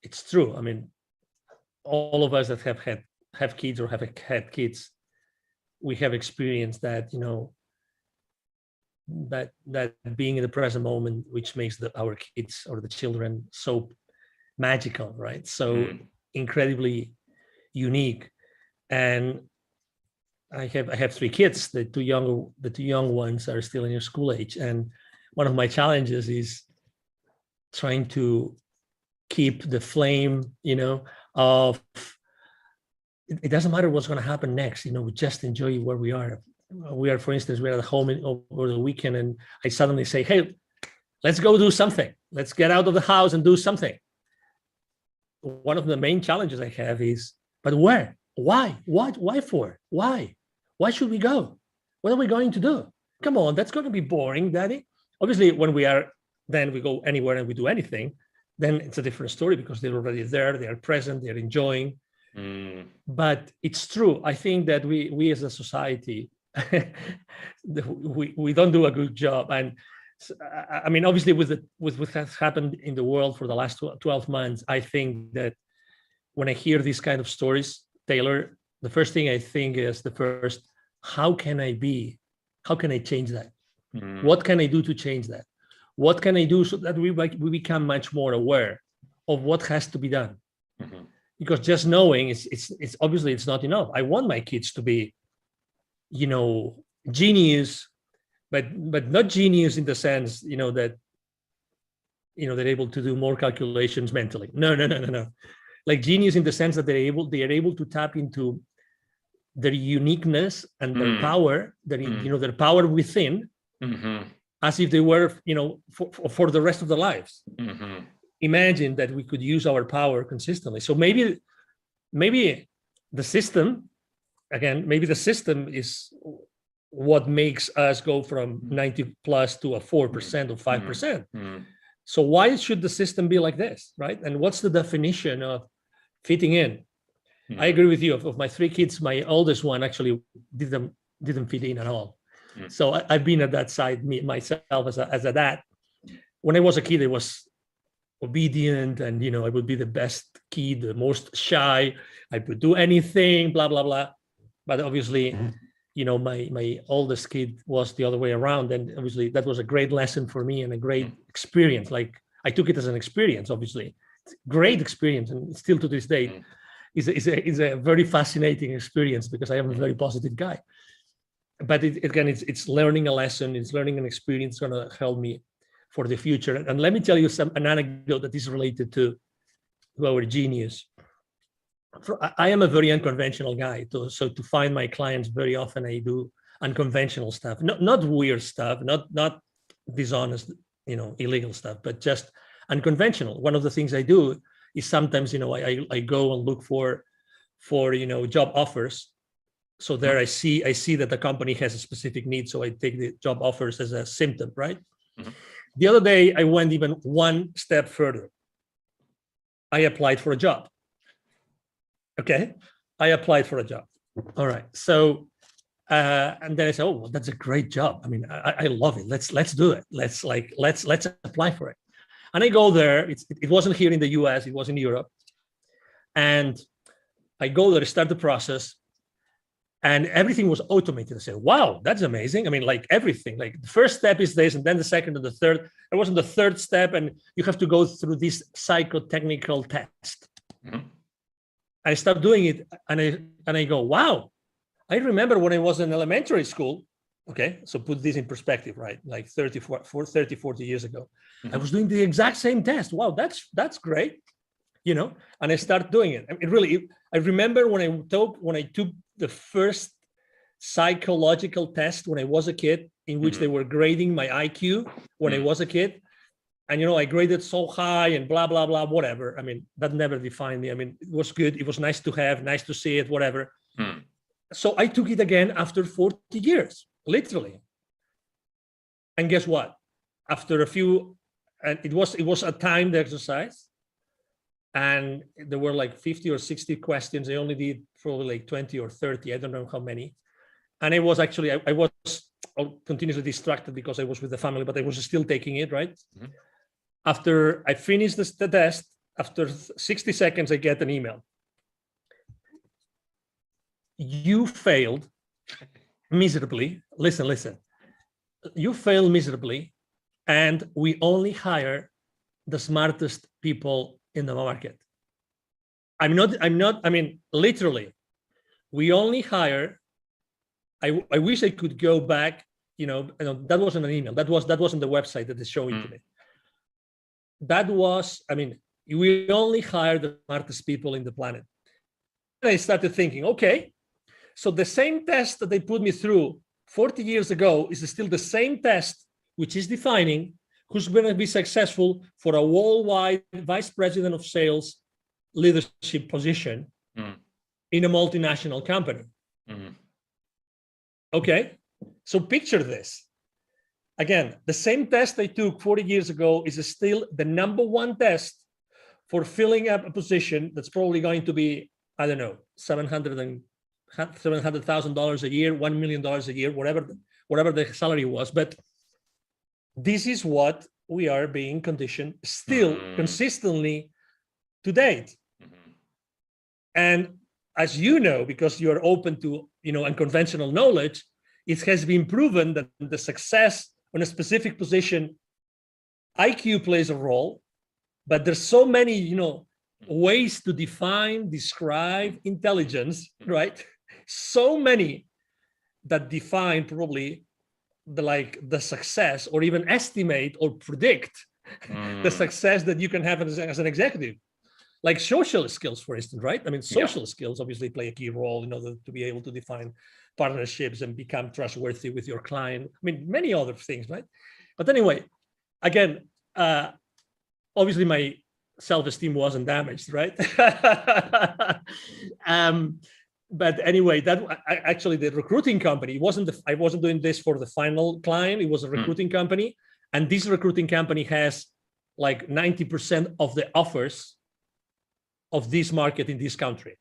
it's true. I mean, all of us that have kids or have had kids, we have experienced that, you know, that being in the present moment, which makes our kids or the children so magical, right? So incredibly unique. And I have 3 kids. The two young ones are still in their school age, and one of my challenges is trying to keep the flame, you know, of it doesn't matter what's going to happen next, you know, we just enjoy where we are. For instance, we're at home over the weekend, and I suddenly say, hey, let's go do something. Let's get out of the house and do something. One of the main challenges I have is, but where? Why? What? Why for? Why? Why should we go? What are we going to do? Come on, that's going to be boring, Daddy. Obviously, when we go anywhere and we do anything, then it's a different story because they're already there, they are present, they're enjoying. But it's true. I think that we as a society, we don't do a good job. And I mean, obviously, with what has happened in the world for the last 12 months, I think that when I hear these kind of stories, Taylor, the first thing I think is how can I change that? What can I do to change that? What can I do so that we become much more aware of what has to be done? Because just knowing it's obviously it's not enough. I want my kids to be, you know, genius, but not genius in the sense, you know, that, you know, they're able to do more calculations mentally. No. Like genius in the sense that they are able to tap into their uniqueness and their power, you know, their power within, as if they were, you know, for the rest of their lives. Imagine that we could use our power consistently. So maybe the system, again, maybe the system is what makes us go from 90 plus to a 4% or 5%. So why should the system be like this, right? And what's the definition of fitting in? I agree with you. Of my 3 kids, my oldest one actually didn't fit in at all. So I've been at that side myself as a dad. When I was a kid, I was obedient, and, you know, I would be the best kid, the most shy. I would do anything, blah blah blah. But obviously, you know, my oldest kid was the other way around, and obviously that was a great lesson for me and a great experience. Like, I took it as an experience. Obviously, it's a great experience, and still to this day, is a very fascinating experience because I am a very positive guy. But it's learning a lesson, it's learning an experience going to help me for the future. And let me tell you an anecdote that is related to our genius. I am a very unconventional guy, so to find my clients, very often I do unconventional stuff, not weird stuff, not dishonest, you know, illegal stuff, but just unconventional. One of the things I do is sometimes, you know, I go and look for you know, job offers. So there I see that the company has a specific need, so I take the job offers as a symptom, right? The other day I went even one step further. I applied for a job. Okay, I applied for a job. All right, so and then I said, oh, well, that's a great job. I mean, I love it. Let's do it. Let's apply for it. And I go there. It wasn't here in the US. It was in Europe. And I go there, start the process, and everything was automated. I said, wow, that's amazing. I mean, like everything, like the first step is this, and then the second and the third. I was on the third step, and you have to go through this psychotechnical test. Mm-hmm. I start doing it, and I go, wow. I remember when I was in elementary school, okay, so put this in perspective, right? Like 40 years ago, mm-hmm. I was doing the exact same test. Wow, that's great, you know, and I start doing it. I remember when I took the first psychological test when I was a kid, in which mm-hmm. they were grading my IQ when mm-hmm. I was a kid. And, you know, I graded so high and blah, blah, blah, whatever. I mean, that never defined me. I mean, it was good. It was nice to have, nice to see it, whatever. Mm. So I took it again after 40 years, literally. And guess what? After a few, and it was a timed exercise, and there were like 50 or 60 questions. I only did probably like 20 or 30. I don't know how many. And I was actually, I was continuously distracted because I was with the family, but I was still taking it, right? Mm-hmm. After I finished the test, after 60 seconds, I get an email. You failed miserably. Listen. You failed miserably, and we only hire the smartest people in the market. I mean, literally, we only hire. I wish I could go back, you know, that wasn't an email. That wasn't the website that is showing to me. That was, I mean, we only hire the smartest people in the planet. And I started thinking, okay, so the same test that they put me through 40 years ago is still the same test, which is defining who's going to be successful for a worldwide vice president of sales leadership position in a multinational company. Mm-hmm. Okay, so picture this. Again, the same test I took 40 years ago is still the #1 test for filling up a position that's probably going to be, I don't know, $700,000 a year, $1 million a year, whatever the salary was. But this is what we are being conditioned still consistently to date. Mm-hmm. And as you know, because you're open to, you know, unconventional knowledge, it has been proven that the success on a specific position, IQ plays a role, but there's so many, you know, ways to define, describe intelligence, right? So many that define probably the success, or even estimate or predict the success that you can have as an executive. Like social skills, for instance, right? I mean, social skills obviously play a key role in order to be able to define partnerships and become trustworthy with your client. I mean, many other things, right? But anyway, again, obviously my self-esteem wasn't damaged, right? But anyway, actually the recruiting company I wasn't doing this for the final client. It was a recruiting company, and this recruiting company has like 90% of the offers of this market in this country.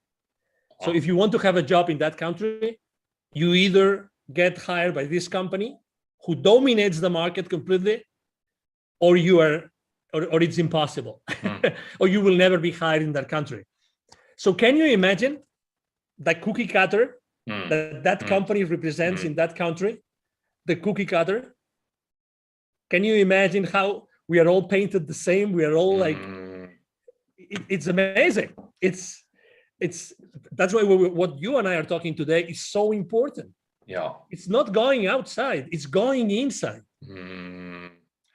So if you want to have a job in that country, you either get hired by this company who dominates the market completely, or or it's impossible, or you will never be hired in that country. So can you imagine the cookie cutter that company represents in that country, the cookie cutter? Can you imagine how we are all painted the same? We are all like, it's amazing. That's why what you and I are talking today is so important. Yeah. It's not going outside, it's going inside.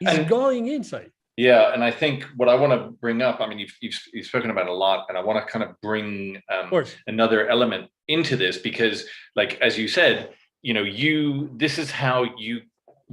It's going inside. Yeah, and I think what I want to bring up, I mean, you've spoken about a lot, and I want to kind of bring another element into this, because, like, as you said, you know, this is how you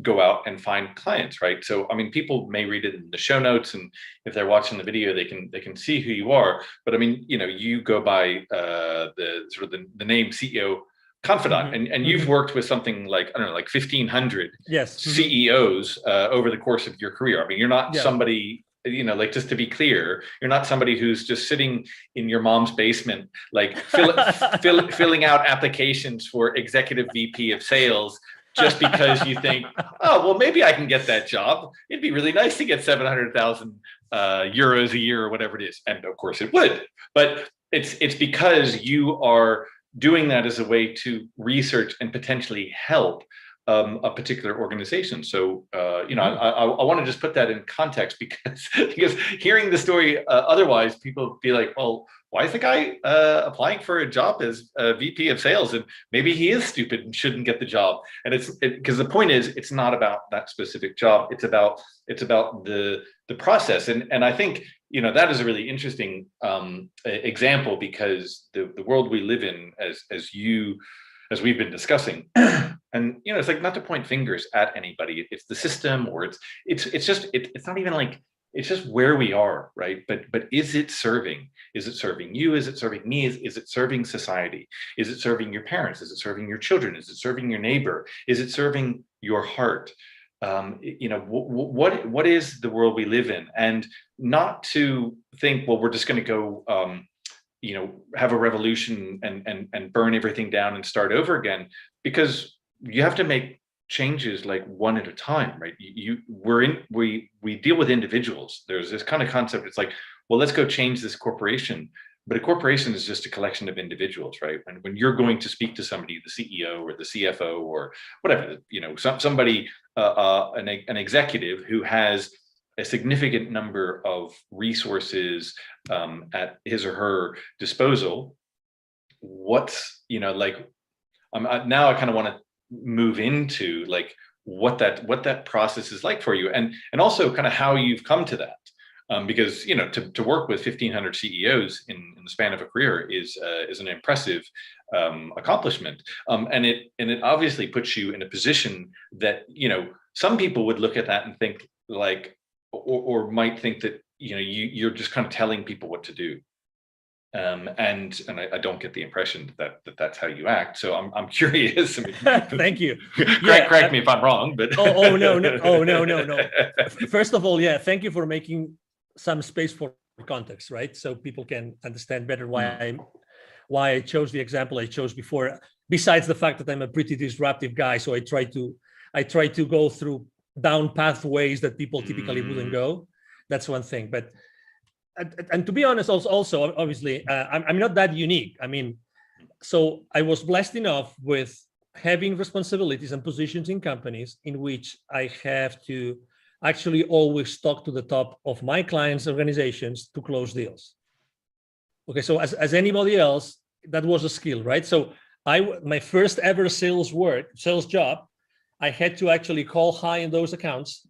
go out and find clients, right? So, I mean, people may read it in the show notes, and if they're watching the video, they can see who you are. But I mean, you know, you go by the name CEO Confidant, and you've worked with something like, I don't know, like 1,500 CEOs over the course of your career. I mean, you're not somebody like, just to be clear, you're not somebody who's just sitting in your mom's basement, like filling out applications for executive VP of sales just because you think, oh, well, maybe I can get that job. It'd be really nice to get 700,000 euros a year or whatever it is. And of course it would, but it's because you are doing that as a way to research and potentially help a particular organization. So, I want to just put that in context because hearing the story otherwise, people be like, well, why is the guy applying for a job as a VP of sales? And maybe he is stupid and shouldn't get the job. And because the point is, it's not about that specific job. It's about the process. And I think, that is a really interesting example, because the world we live in, as we've been discussing, and it's like, not to point fingers at anybody, it's the system, or it's not even like, it's just where we are, right? But is it serving you? Is it serving me? Is it serving society? Is it serving your parents? Is it serving your children? Is it serving your neighbor? Is it serving your heart? What is the world we live in? And not to think, well, we're just going to go have a revolution and burn everything down and start over again, because you have to make changes like one at a time, right? We deal with individuals. There's this kind of concept. It's like, well, let's go change this corporation. But a corporation is just a collection of individuals, right? And when you're going to speak to somebody, the CEO or the CFO or whatever, somebody, an executive who has a significant number of resources at his or her disposal, now I kind of want to move into like what that process is like for you, and also kind of how you've come to that. Because to work with 1,500 CEOs in the span of a career is an impressive accomplishment, and it obviously puts you in a position that some people would look at that and think like, or might think that you're just kind of telling people what to do, and I don't get the impression that that's how you act. So I'm curious. I mean, thank you. Correct me if I'm wrong, but no. First of all, thank you for making some space for context, right? So people can understand better why I chose the example I chose before. Besides the fact that I'm a pretty disruptive guy, so I try to go through down pathways that people typically wouldn't go. That's one thing. But and to be honest, also obviously, I'm not that unique. I mean, so I was blessed enough with having responsibilities and positions in companies in which I have to actually always talk to the top of my clients' organizations to close deals. Okay, so as anybody else, that was a skill, right? So my first ever sales job, I had to actually call high in those accounts.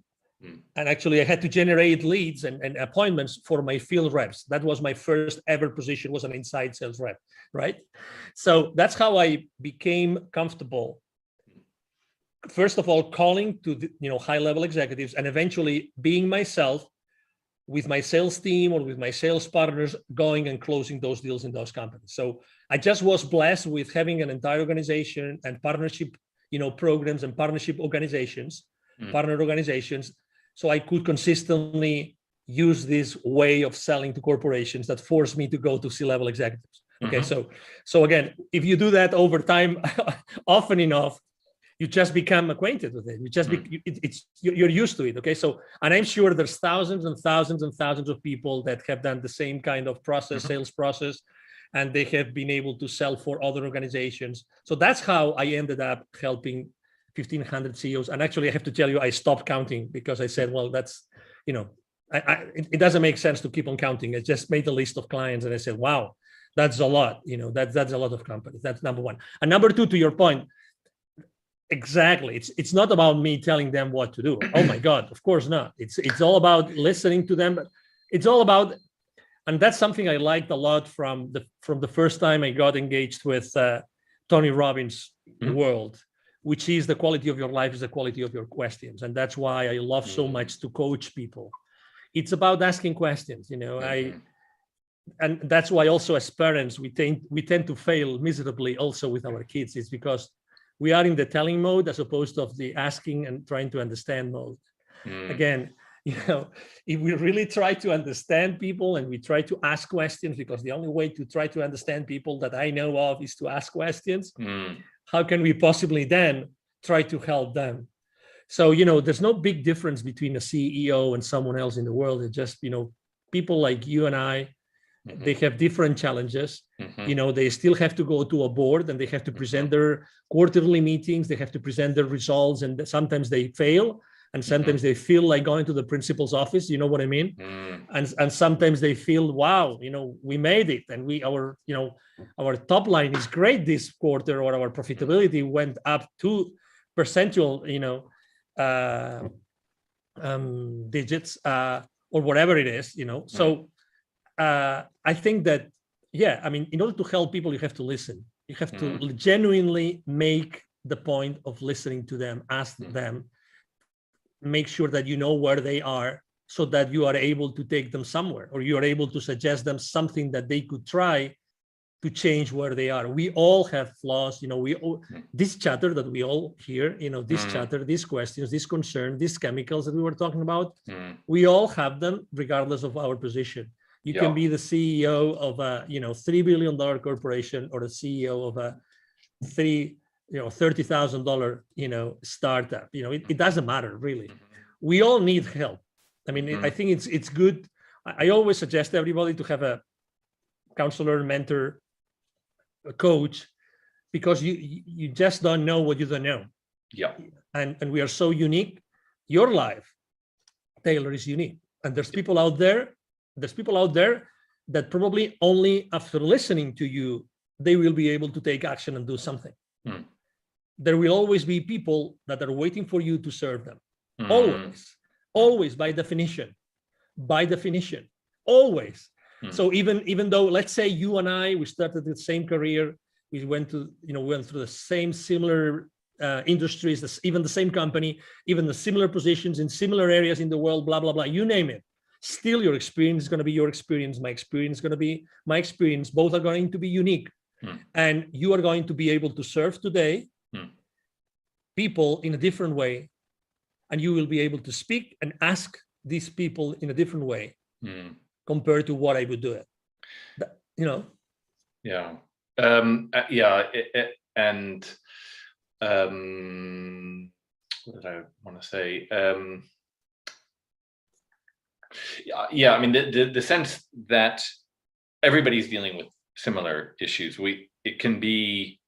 And actually I had to generate leads and appointments for my field reps. That was my first ever position, was an inside sales rep, right? So that's how I became comfortable. First of all, calling to high-level executives, and eventually being myself with my sales team or with my sales partners, going and closing those deals in those companies. So I just was blessed with having an entire organization and partnership, programs and partnership organizations, partner organizations. So I could consistently use this way of selling to corporations that forced me to go to C-level executives. Okay, so again, if you do that over time, often enough, you just become acquainted with it. You just you're used to it. Okay, so, and I'm sure there's thousands and thousands and thousands of people that have done the same kind of process, sales process, and they have been able to sell for other organizations. So that's how I ended up helping 1,500 CEOs. And actually, I have to tell you, I stopped counting because I said, well, that's, it doesn't make sense to keep on counting. I just made a list of clients and I said, wow, that's a lot. That's a lot of companies. That's number one. And number two, to your point, exactly. It's not about me telling them what to do. Oh my God, of course not. It's all about listening to them. It's all about, and that's something I liked a lot from the first time I got engaged with Tony Robbins' world, which is the quality of your life is the quality of your questions. And that's why I love so much to coach people. It's about asking questions, and that's why also as parents, we tend to fail miserably also with our kids. It's because we are in the telling mode as opposed to the asking and trying to understand mode. Again, if we really try to understand people and we try to ask questions, because the only way to try to understand people that I know of is to ask questions, how can we possibly then try to help them? So, there's no big difference between a CEO and someone else in the world. It's just, people like you and I, they have different challenges. They still have to go to a board and they have to present their quarterly meetings. They have to present their results, and sometimes they fail. And sometimes they feel like going to the principal's office, you know what I mean? And sometimes they feel, wow, we made it, and our top line is great this quarter, or our profitability went up 2 percentual, digits, or whatever it is, So I think that, in order to help people, you have to listen. You have to genuinely make the point of listening to them, ask them, make sure that you know where they are, so that you are able to take them somewhere, or you are able to suggest them something that they could try to change where they are. We all have flaws, this chatter that we all hear, this chatter, these questions, this concern, these chemicals that we were talking about, we all have them regardless of our position. You can be the CEO of a, $3 billion corporation, or the CEO of a $30,000, startup. It doesn't matter really. We all need help. I think it's good. I always suggest everybody to have a counselor, mentor, a coach, because you just don't know what you don't know. And we are so unique. Your life, Taylor, is unique. And there's people out there that probably only after listening to you, they will be able to take action and do something. There will always be people that are waiting for you to serve them. Always, by definition, always. So even though, let's say you and I, we started the same career, we went through the same similar industries, even the same company, even the similar positions in similar areas in the world, blah, blah, blah, you name it. Still, your experience is going to be your experience. My experience is going to be my experience. Both are going to be unique. And you are going to be able to serve today people in a different way. And you will be able to speak and ask these people in a different way compared to what I would do it. Yeah. And what did I want to say? The sense that everybody's dealing with similar issues. It can be,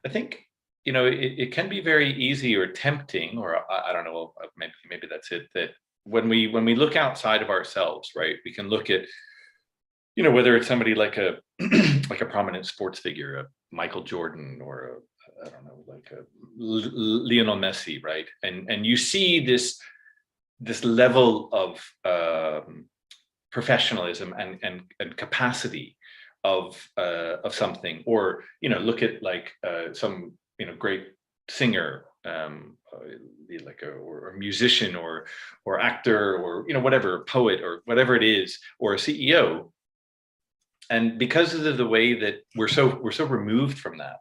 I think, it can be very easy or tempting, or I don't know, maybe that's it, that when we look outside of ourselves, right, we can look at, whether it's somebody like a like a prominent sports figure, a Michael Jordan, or I don't know, like a Lionel Messi, right, and you see this level of professionalism and capacity of something, or look at like some great singer, like or musician, or actor, or whatever, poet, or whatever it is, or a CEO. And because of the way that we're so removed from that,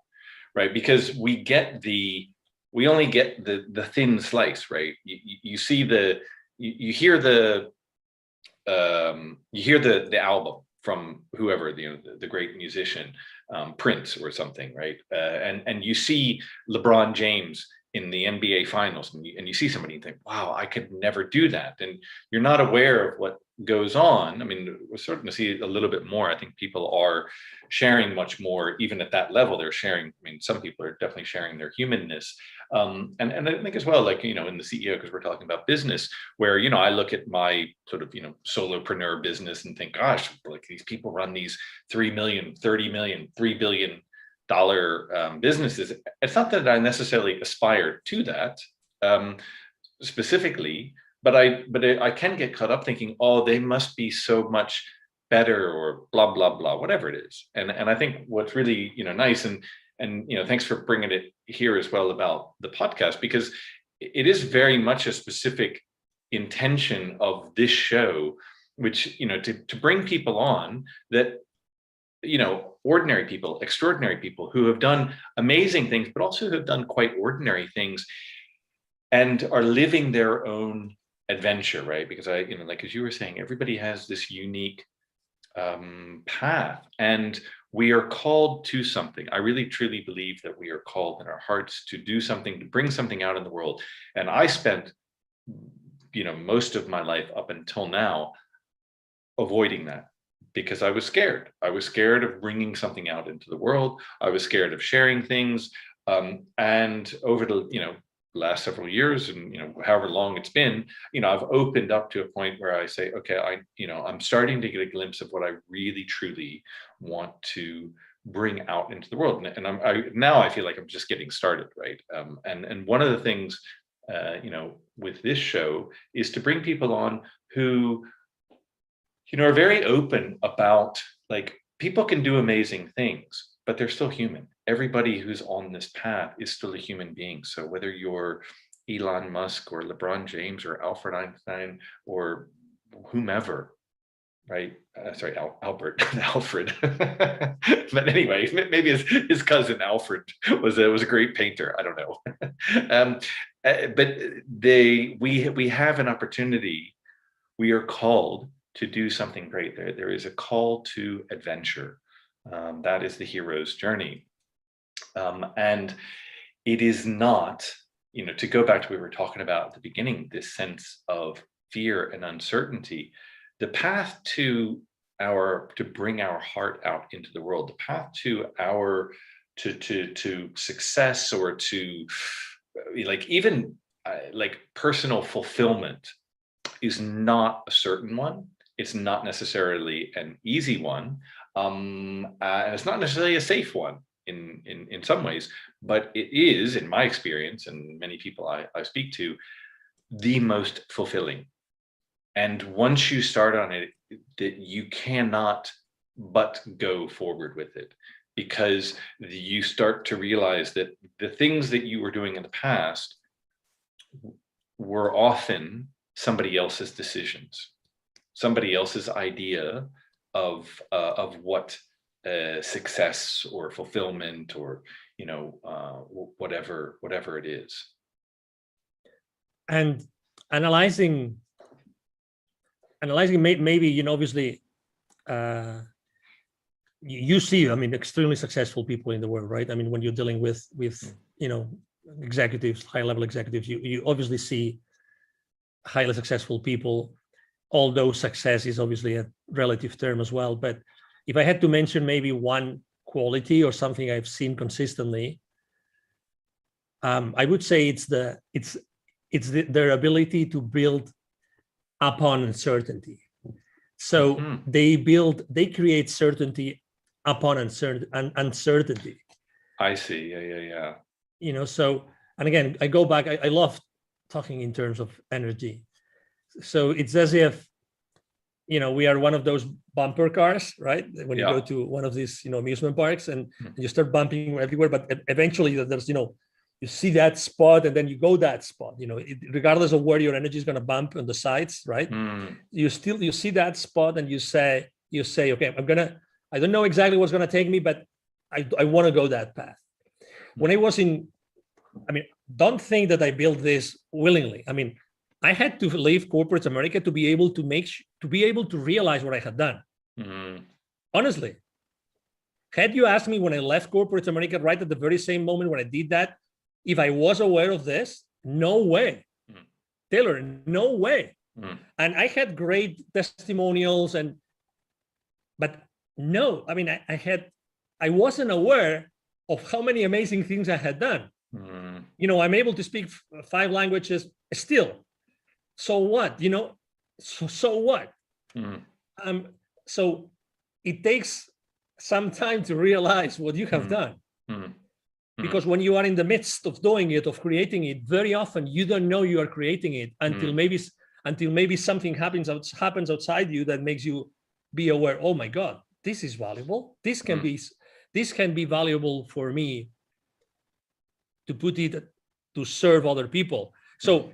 right? Because we only get the thin slice, right? You see you hear the album from whoever, the great musician, Prince or something, right? And you see LeBron James in the NBA finals, and you see somebody and think, wow, I could never do that. And you're not aware of what goes on. We're starting to see a little bit more. I think people are sharing much more, even at that level. They're sharing, some people are definitely sharing their humanness. And I think as well, like, in the CEO, because we're talking about business, where, I look at my sort of, solopreneur business and think, gosh, like these people run these 3 million, 30 million, $3 billion businesses. It's not that I necessarily aspire to that specifically, but I can get caught up thinking, oh, they must be so much better, or blah, blah, blah, whatever it is. And I think what's really, nice, and thanks for bringing it here as well about the podcast, because it is very much a specific intention of this show, which, to bring people on that, ordinary people, extraordinary people who have done amazing things, but also have done quite ordinary things, and are living their own adventure, right? Because like as you were saying, everybody has this unique path, and we are called to something. I really truly believe that we are called in our hearts to do something, to bring something out in the world. And I spent, most of my life up until now avoiding that, because I was scared. I was scared of bringing something out into the world. I was scared of sharing things. And over the, last several years, and however long it's been, I've opened up to a point where I say, okay, I'm starting to get a glimpse of what I really truly want to bring out into the world, and now I feel like I'm just getting started, right? And one of the things, with this show is to bring people on who, are very open about, like, people can do amazing things, but they're still human. Everybody who's on this path is still a human being. So whether you're Elon Musk or LeBron James or Alfred Einstein or whomever, right? Sorry, Albert, Alfred. But anyway, maybe his cousin Alfred was a great painter. I don't know. But we have an opportunity. We are called to do something great. There is a call to adventure. That is the hero's journey. And it is not, to go back to what we were talking about at the beginning, this sense of fear and uncertainty. The path to bring our heart out into the world, the path to success, or to even personal fulfillment, is not a certain one. It's not necessarily an easy one. And it's not necessarily a safe one in some ways, but it is, in my experience, and many people I speak to, the most fulfilling. And once you start on it, that you cannot but go forward with it, because you start to realize that the things that you were doing in the past were often somebody else's decisions, somebody else's idea of what success or fulfillment, or whatever it is. And analyzing maybe, obviously, you see, extremely successful people in the world, right? When you're dealing with executives, high-level executives, you obviously see highly successful people, although success is obviously a relative term as well. But if I had to mention maybe one quality or something I've seen consistently, I would say it's their ability to build upon uncertainty. So they create certainty upon uncertainty. I see. Yeah. So, and again, I go back, I love talking in terms of energy. So it's as if, we are one of those bumper cars, right? When you go to one of these, amusement parks, and you start bumping everywhere, but eventually there's, you see that spot, and then you go that spot, regardless of where your energy is going to bump on the sides, right? You see that spot, and you say, okay, I don't know exactly what's going to take me, but I want to go that path. When I was don't think that I built this willingly. I had to leave corporate America to be able to realize what I had done. Honestly, had you asked me when I left corporate America, right at the very same moment when I did that, if I was aware of this, no way. Taylor, no way. And I had great testimonials, but no, I wasn't aware of how many amazing things I had done. I'm able to speak 5 languages still. So what? So what? So it takes some time to realize what you have done. Because when you are in the midst of doing it, of creating it, very often you don't know you are creating it until maybe something happens outside you that makes you be aware. Oh my God, this is valuable. This can be valuable for me to put it to serve other people. So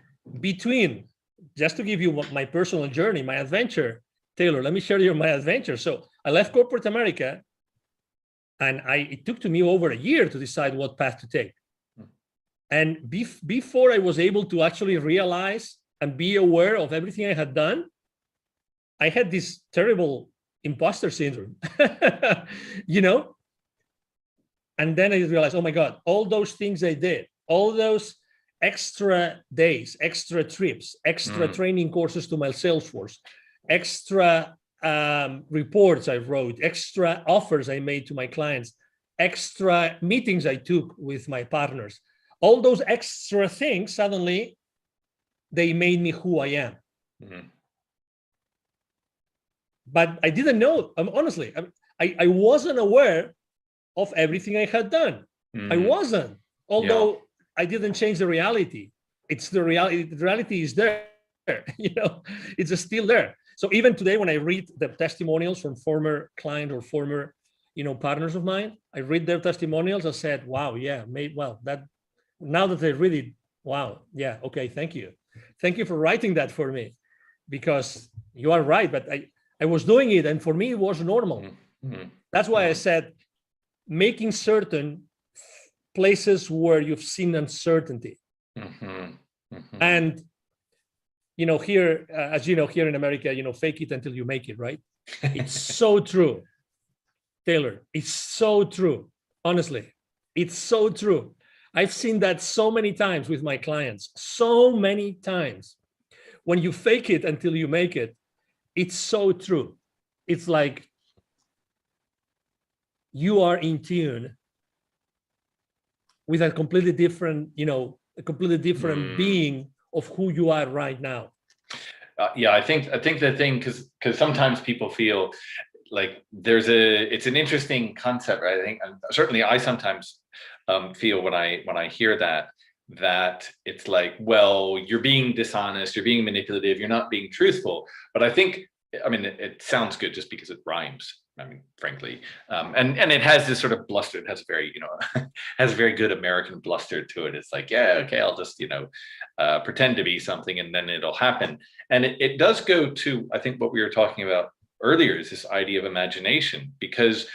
just to give you my personal journey, my adventure, Taylor, let me share you my adventure. So I left corporate America, and it took to me over a year to decide what path to take. And before I was able to actually realize and be aware of everything I had done, I had this terrible imposter syndrome, you know? And then I realized, oh my God, all those things I did, all those extra days, extra trips, extra training courses to my Salesforce, extra reports I wrote, extra offers I made to my clients, extra meetings I took with my partners, all those extra things, suddenly they made me who I am. But I didn't know, honestly, I wasn't aware of everything I had done. I wasn't, although I didn't change the reality. It's the reality. The reality is there, you know, it's still there. So even today, when I read the testimonials from former client or former, you know, partners of mine, I read their testimonials. I said, wow, yeah, well, that now that I read it, wow, yeah, okay, thank you for writing that for me, because you are right. But I was doing it, and for me, it was normal. That's why I said, making certain places where you've seen uncertainty. And, you know, here, as you know, here in America, you know, fake it until you make it, right? It's so true, Taylor. It's so true. Honestly, it's so true. I've seen that so many times with my clients, so many times. When you fake it until you make it, it's so true. It's like you are in tune with a completely different, you know, a completely different being of who you are right now. Yeah, I think the thing, because sometimes people feel like it's an interesting concept, right? I think, and certainly I sometimes feel when I hear that it's like, well, you're being dishonest, you're being manipulative, you're not being truthful. But I think, I mean, it sounds good just because it rhymes. I mean, frankly, and it has this sort of bluster. It has a very, you know, has a very good American bluster to it. It's like, yeah, okay, I'll just, you know, pretend to be something, and then it'll happen. And it does go to, I think, what we were talking about earlier, is this idea of imagination, because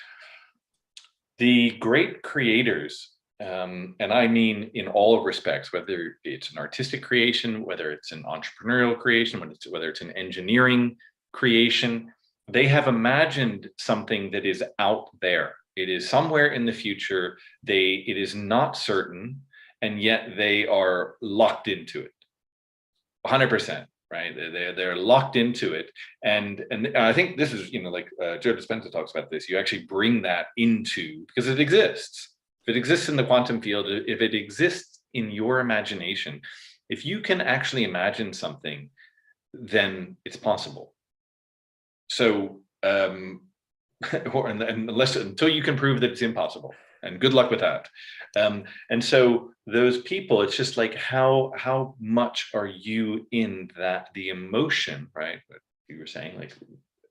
the great creators, and I mean in all respects, whether it's an artistic creation, whether it's an entrepreneurial creation, whether it's an engineering creation, they have imagined something that is out there. It is somewhere in the future. It is not certain, and yet they are locked into it, 100%. Right? They're locked into it, and I think this is, you know, like Joe Dispenza talks about this. You actually bring that into, because it exists. If it exists in the quantum field, if it exists in your imagination, if you can actually imagine something, then it's possible. So, until you can prove that it's impossible, and good luck with that. And so those people, it's just like, how much are you in that, the emotion, right? What you were saying, like,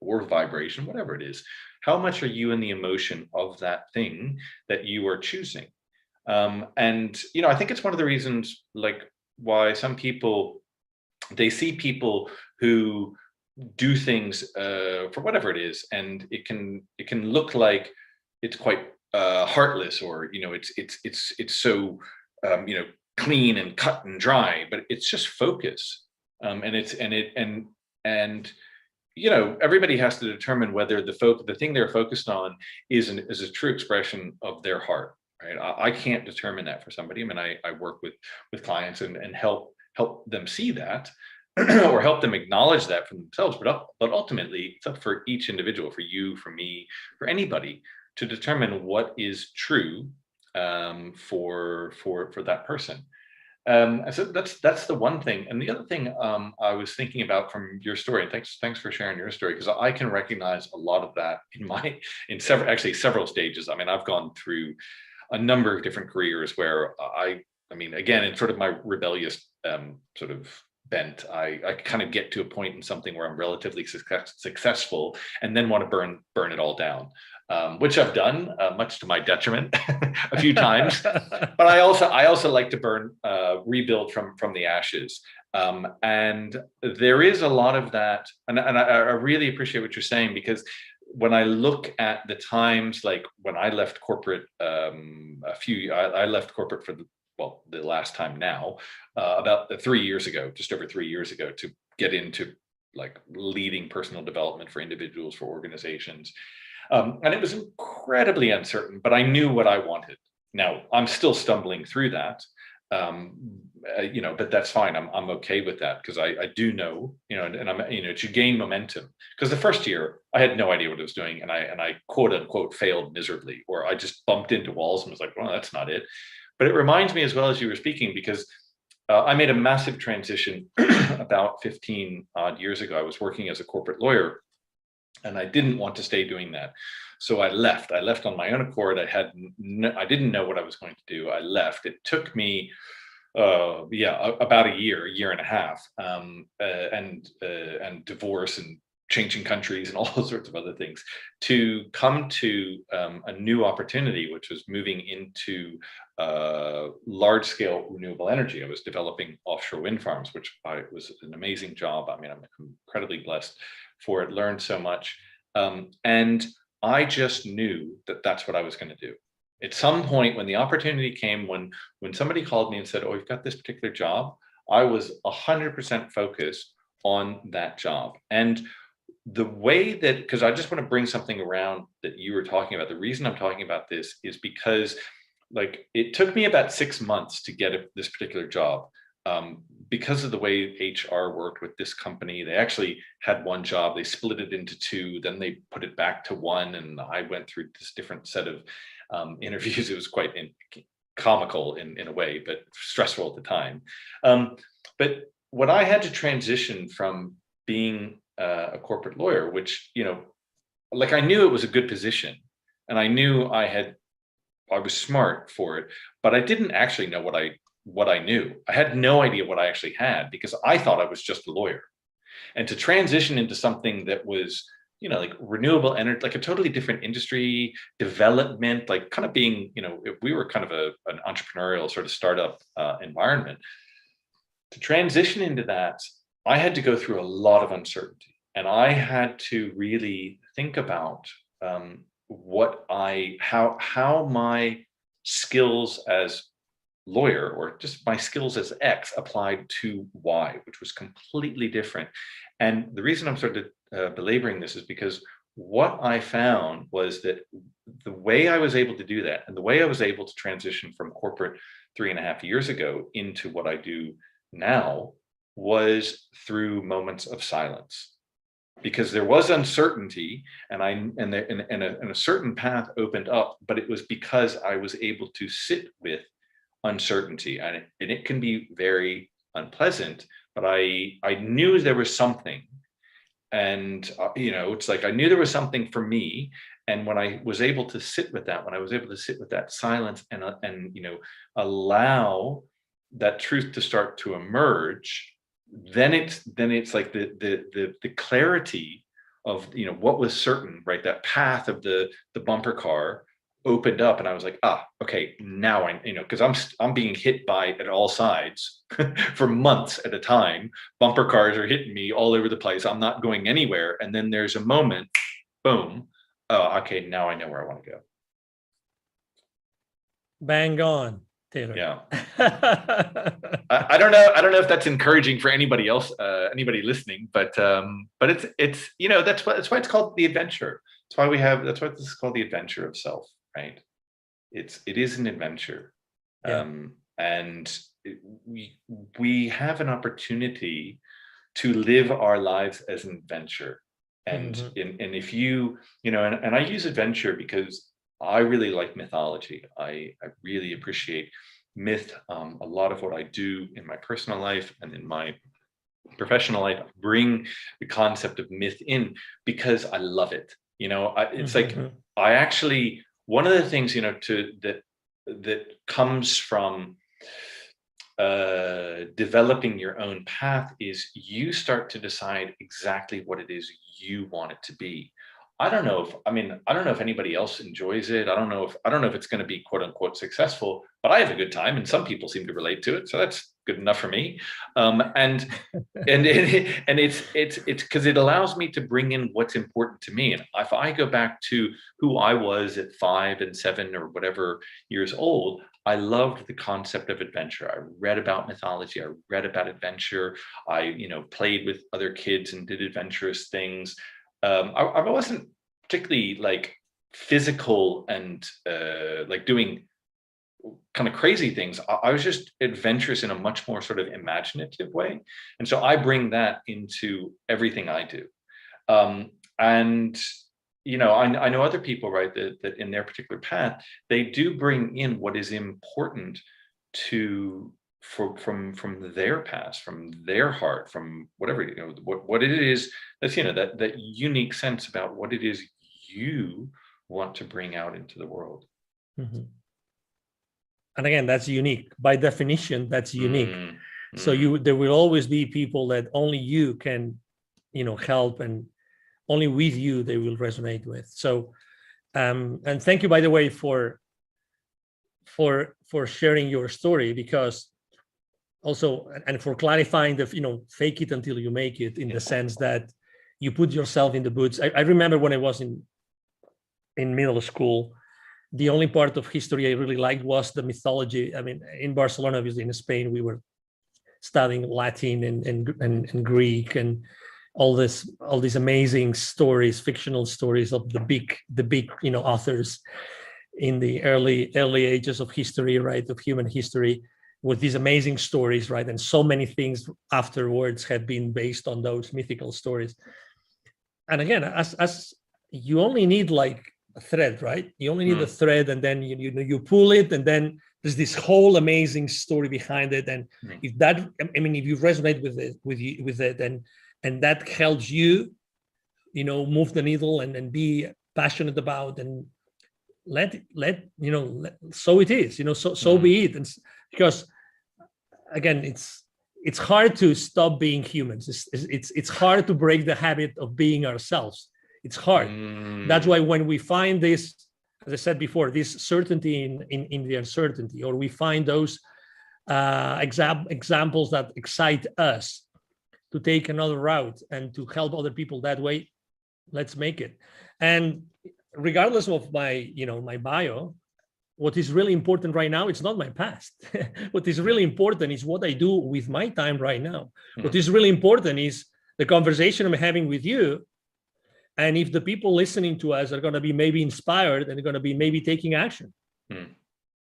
or vibration, whatever it is, how much are you in the emotion of that thing that you are choosing? And, you know, I think it's one of the reasons, like, why some people, they see people who do things for whatever it is, and it can look like it's quite heartless, or, you know, it's so you know, clean and cut and dry, but it's just focus, and you know, everybody has to determine whether the thing they're focused on is a true expression of their heart, right? I can't determine that for somebody. I mean, I work with clients and help them see that, or help them acknowledge that for themselves, but ultimately it's up for each individual, for you, for me, for anybody, to determine what is true for that person. And so that's the one thing. And the other thing I was thinking about from your story, and thanks for sharing your story, because I can recognize a lot of that in several stages. I mean, I've gone through a number of different careers where I mean, again, in sort of my rebellious sort of bent, I kind of get to a point in something where I'm relatively successful, and then want to burn it all down, which I've done, much to my detriment, a few times. But I also like to rebuild from the ashes. And there is a lot of that, and I really appreciate what you're saying, because when I look at the times, like when I left corporate, I left corporate for well, the last time now, about 3 years ago, just over 3 years ago, to get into like leading personal development for individuals, for organizations. And it was incredibly uncertain, but I knew what I wanted. Now I'm still stumbling through that. But that's fine. I'm okay with that, because I do know, and I'm, to gain momentum. Because the first year I had no idea what I was doing, and I quote unquote failed miserably, or I just bumped into walls and was like, well, that's not it. But it reminds me, as well as you were speaking, because I made a massive transition about 15 odd years ago. I was working as a corporate lawyer, and I didn't want to stay doing that. So I left on my own accord. I didn't know what I was going to do. I left. It took me, about a year and a half, and divorce and changing countries and all sorts of other things, to come to a new opportunity, which was moving into large scale renewable energy. I was developing offshore wind farms, which was an amazing job. I mean, I'm incredibly blessed for it, learned so much. And I just knew that that's what I was going to do. At some point, when the opportunity came, when somebody called me and said, oh, we've got this particular job, I was 100% focused on that job. And the way that, because I just want to bring something around that you were talking about, the reason I'm talking about this is because, like, it took me about 6 months to get this particular job. Because of the way HR worked with this company, they actually had one job, they split it into two, then they put it back to one, and I went through this different set of interviews. It was quite comical in a way, but stressful at the time. But when I had to transition from being a corporate lawyer, which, like, I knew it was a good position, and I knew I was smart for it, but I didn't actually know what I knew. I had no idea what I actually had, because I thought I was just a lawyer. And to transition into something that was, like renewable energy, like a totally different industry, development, like kind of being, we were kind of an entrepreneurial sort of startup environment. To transition into that, I had to go through a lot of uncertainty, and I had to really think about how my skills as lawyer, or just my skills as X, applied to Y, which was completely different. And the reason I'm sort of belaboring this is because what I found was that the way I was able to do that, and the way I was able to transition from corporate 3.5 years ago into what I do now, was through moments of silence. Because there was uncertainty, and a certain path opened up, but it was because I was able to sit with uncertainty, and it can be very unpleasant, but I knew there was something, and it's like I knew there was something for me. And when I was able to sit with that, when I was able to sit with that silence and allow that truth to start to emerge, then it's like the clarity of what was certain, right? That path of the bumper car opened up, and I was like, okay, now because I'm being hit by at all sides for months at a time. Bumper cars are hitting me all over the place. I'm not going anywhere. And then there's a moment, boom. Oh, okay, now I know where I want to go. Bang on, Taylor. Yeah. I don't know if that's encouraging for anybody else, anybody listening, but it's that's why it's called the adventure. That's why this is called the adventure of self. Right, it is an adventure, and we have an opportunity to live our lives as an adventure. And and if you and I use adventure because I really like mythology. I really appreciate myth. A lot of what I do in my personal life and in my professional life, bring the concept of myth in because I love it. It's like I actually. One of the things, that comes from developing your own path is you start to decide exactly what it is you want it to be. I don't know if anybody else enjoys it. I don't know if it's going to be quote unquote successful, but I have a good time, and some people seem to relate to it. So that's good enough for me. And it's because it allows me to bring in what's important to me. And if I go back to who I was at 5 and 7 or whatever years old, I loved the concept of adventure. I read about mythology. I read about adventure. I, played with other kids and did adventurous things. I wasn't particularly like physical and like doing kind of crazy things. I was just adventurous in a much more sort of imaginative way. And so I bring that into everything I do. And I know other people, right, that in their particular path, they do bring in what is important from their past, from their heart, from whatever, what it is that's, that unique sense about what it is you want to bring out into the world. Mm-hmm. And again, that's unique. By definition, that's unique. So there will always be people that only you can, help, and only with you they will resonate with. So, and thank you, by the way, for sharing your story, because also, and for clarifying the, fake it until you make it, in the sense that you put yourself in the boots. I remember when I was in middle school, the only part of history I really liked was the mythology. I mean, in Barcelona, obviously in Spain, we were studying Latin and Greek and all these amazing stories, fictional stories of the big authors in the early ages of history, right, of human history, with these amazing stories, right, and so many things afterwards have been based on those mythical stories. And again, as you only need like a thread, right? You only need a thread, and then you pull it, and then there's this whole amazing story behind it. And if you resonate with it, and that helps you, move the needle and be passionate about, and so it is, so be it. And because again, it's hard to stop being humans. It's hard to break the habit of being ourselves. It's hard. That's why when we find this, as I said before, this certainty in the uncertainty, or we find those examples that excite us to take another route and to help other people that way, let's make it. And regardless of my bio, what is really important right now, it's not my past. What is really important is what I do with my time right now. What is really important is the conversation I'm having with you. And if the people listening to us are going to be maybe inspired, and they're going to be maybe taking action,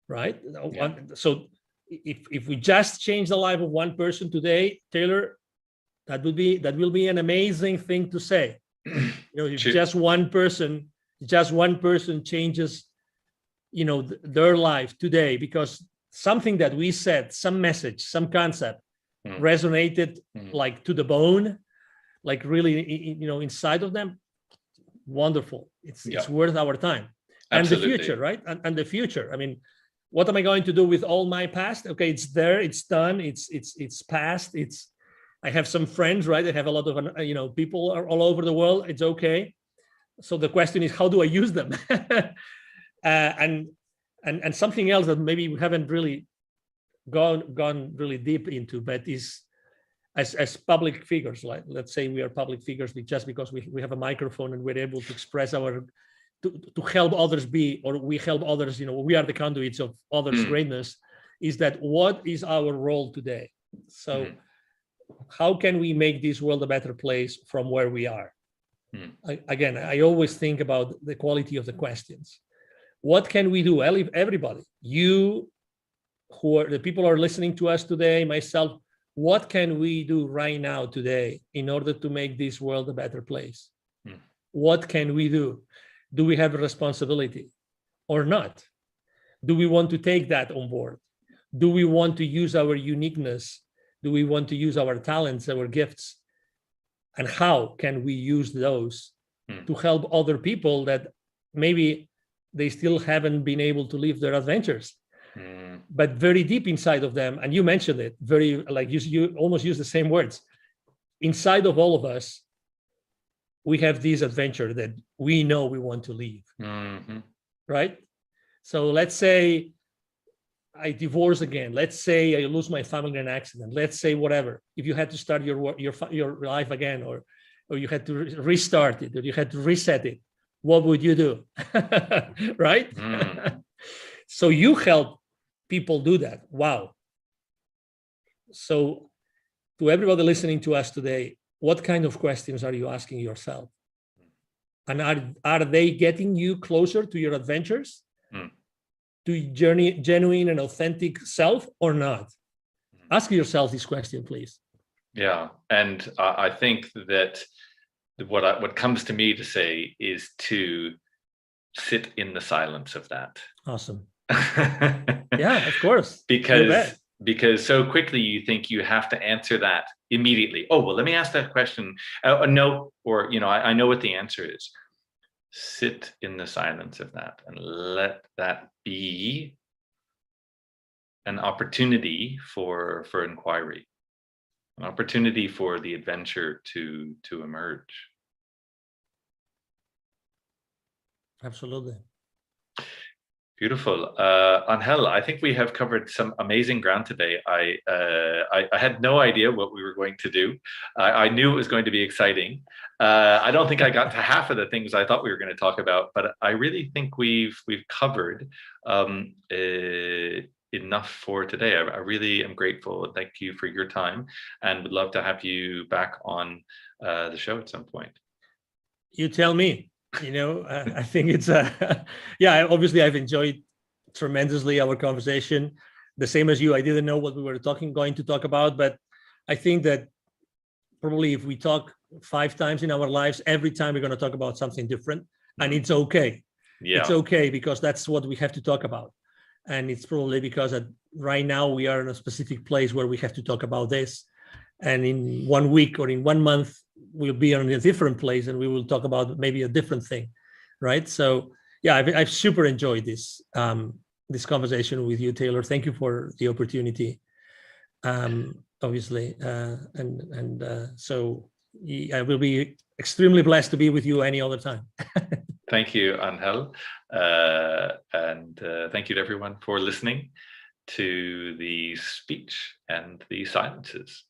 right? Yeah. So if we just change the life of one person today, Taylor, that will be an amazing thing to say. If just one person changes, their life today, because something that we said, some message, some concept resonated like to the bone, like really, inside of them. Wonderful. It's worth our time. Absolutely. And the future, right? And the future. I mean, what am I going to do with all my past? Okay, it's there, it's done, it's past. I have some friends, right? I have a lot of people all over the world. It's okay. So the question is, how do I use them? And something else that maybe we haven't really gone really deep into, but is as public figures, like let's say we are public figures just because we have a microphone and we're able to express to help others be, or we help others, we are the conduits of others' greatness, is that what is our role today? So how can we make this world a better place from where we are? Again, I always think about the quality of the questions. What can we do? Everybody, you, the people who are listening to us today, myself, what can we do right now today in order to make this world a better place? What can we do? Do we have a responsibility or not? Do we want to take that on board? Do we want to use our uniqueness? Do we want to use our talents, our gifts? And how can we use those to help other people that maybe they still haven't been able to live their adventures, but very deep inside of them? And you mentioned it, very like you almost use the same words. Inside of all of us, we have this adventure that we know we want to live, right? So let's say I divorce again. Let's say I lose my family in an accident. Let's say whatever. If you had to start your life again, or you had to restart it, or you had to reset it, what would you do? Right? So you help people do that. Wow. So to everybody listening to us today, what kind of questions are you asking yourself? And are they getting you closer to your adventures, to genuine and authentic self, or not? Ask yourself this question, please. Yeah, and I think that what comes to me to say is to sit in the silence of that. Awesome. Yeah, of course. Because so quickly you think you have to answer that immediately. Oh, well, let me ask that question. No, or, you know, I know what the answer is. Sit in the silence of that and let that be an opportunity for inquiry, an opportunity for the adventure to emerge. Absolutely. Beautiful. Ángel, I think we have covered some amazing ground today. I had no idea what we were going to do. I knew it was going to be exciting. I don't think I got to half of the things I thought we were going to talk about, but I really think we've covered enough for today. I really am grateful. Thank you for your time, and would love to have you back on the show at some point. You tell me. You know, I think it's yeah, obviously I've enjoyed tremendously our conversation. The same as you, I didn't know what we were going to talk about, but I think that probably if we talk 5 times in our lives, every time we're going to talk about something different, and it's okay. Yeah. It's okay, because that's what we have to talk about. And it's probably because right now we are in a specific place where we have to talk about this. And in 1 week or in 1 month, we'll be on a different place and we will talk about maybe a different thing, right? So yeah, I've super enjoyed this this conversation with you, Taylor. Thank you for the opportunity, obviously. So I will be extremely blessed to be with you any other time. Thank you, Ángel. And thank you to everyone for listening to the speech and the silences.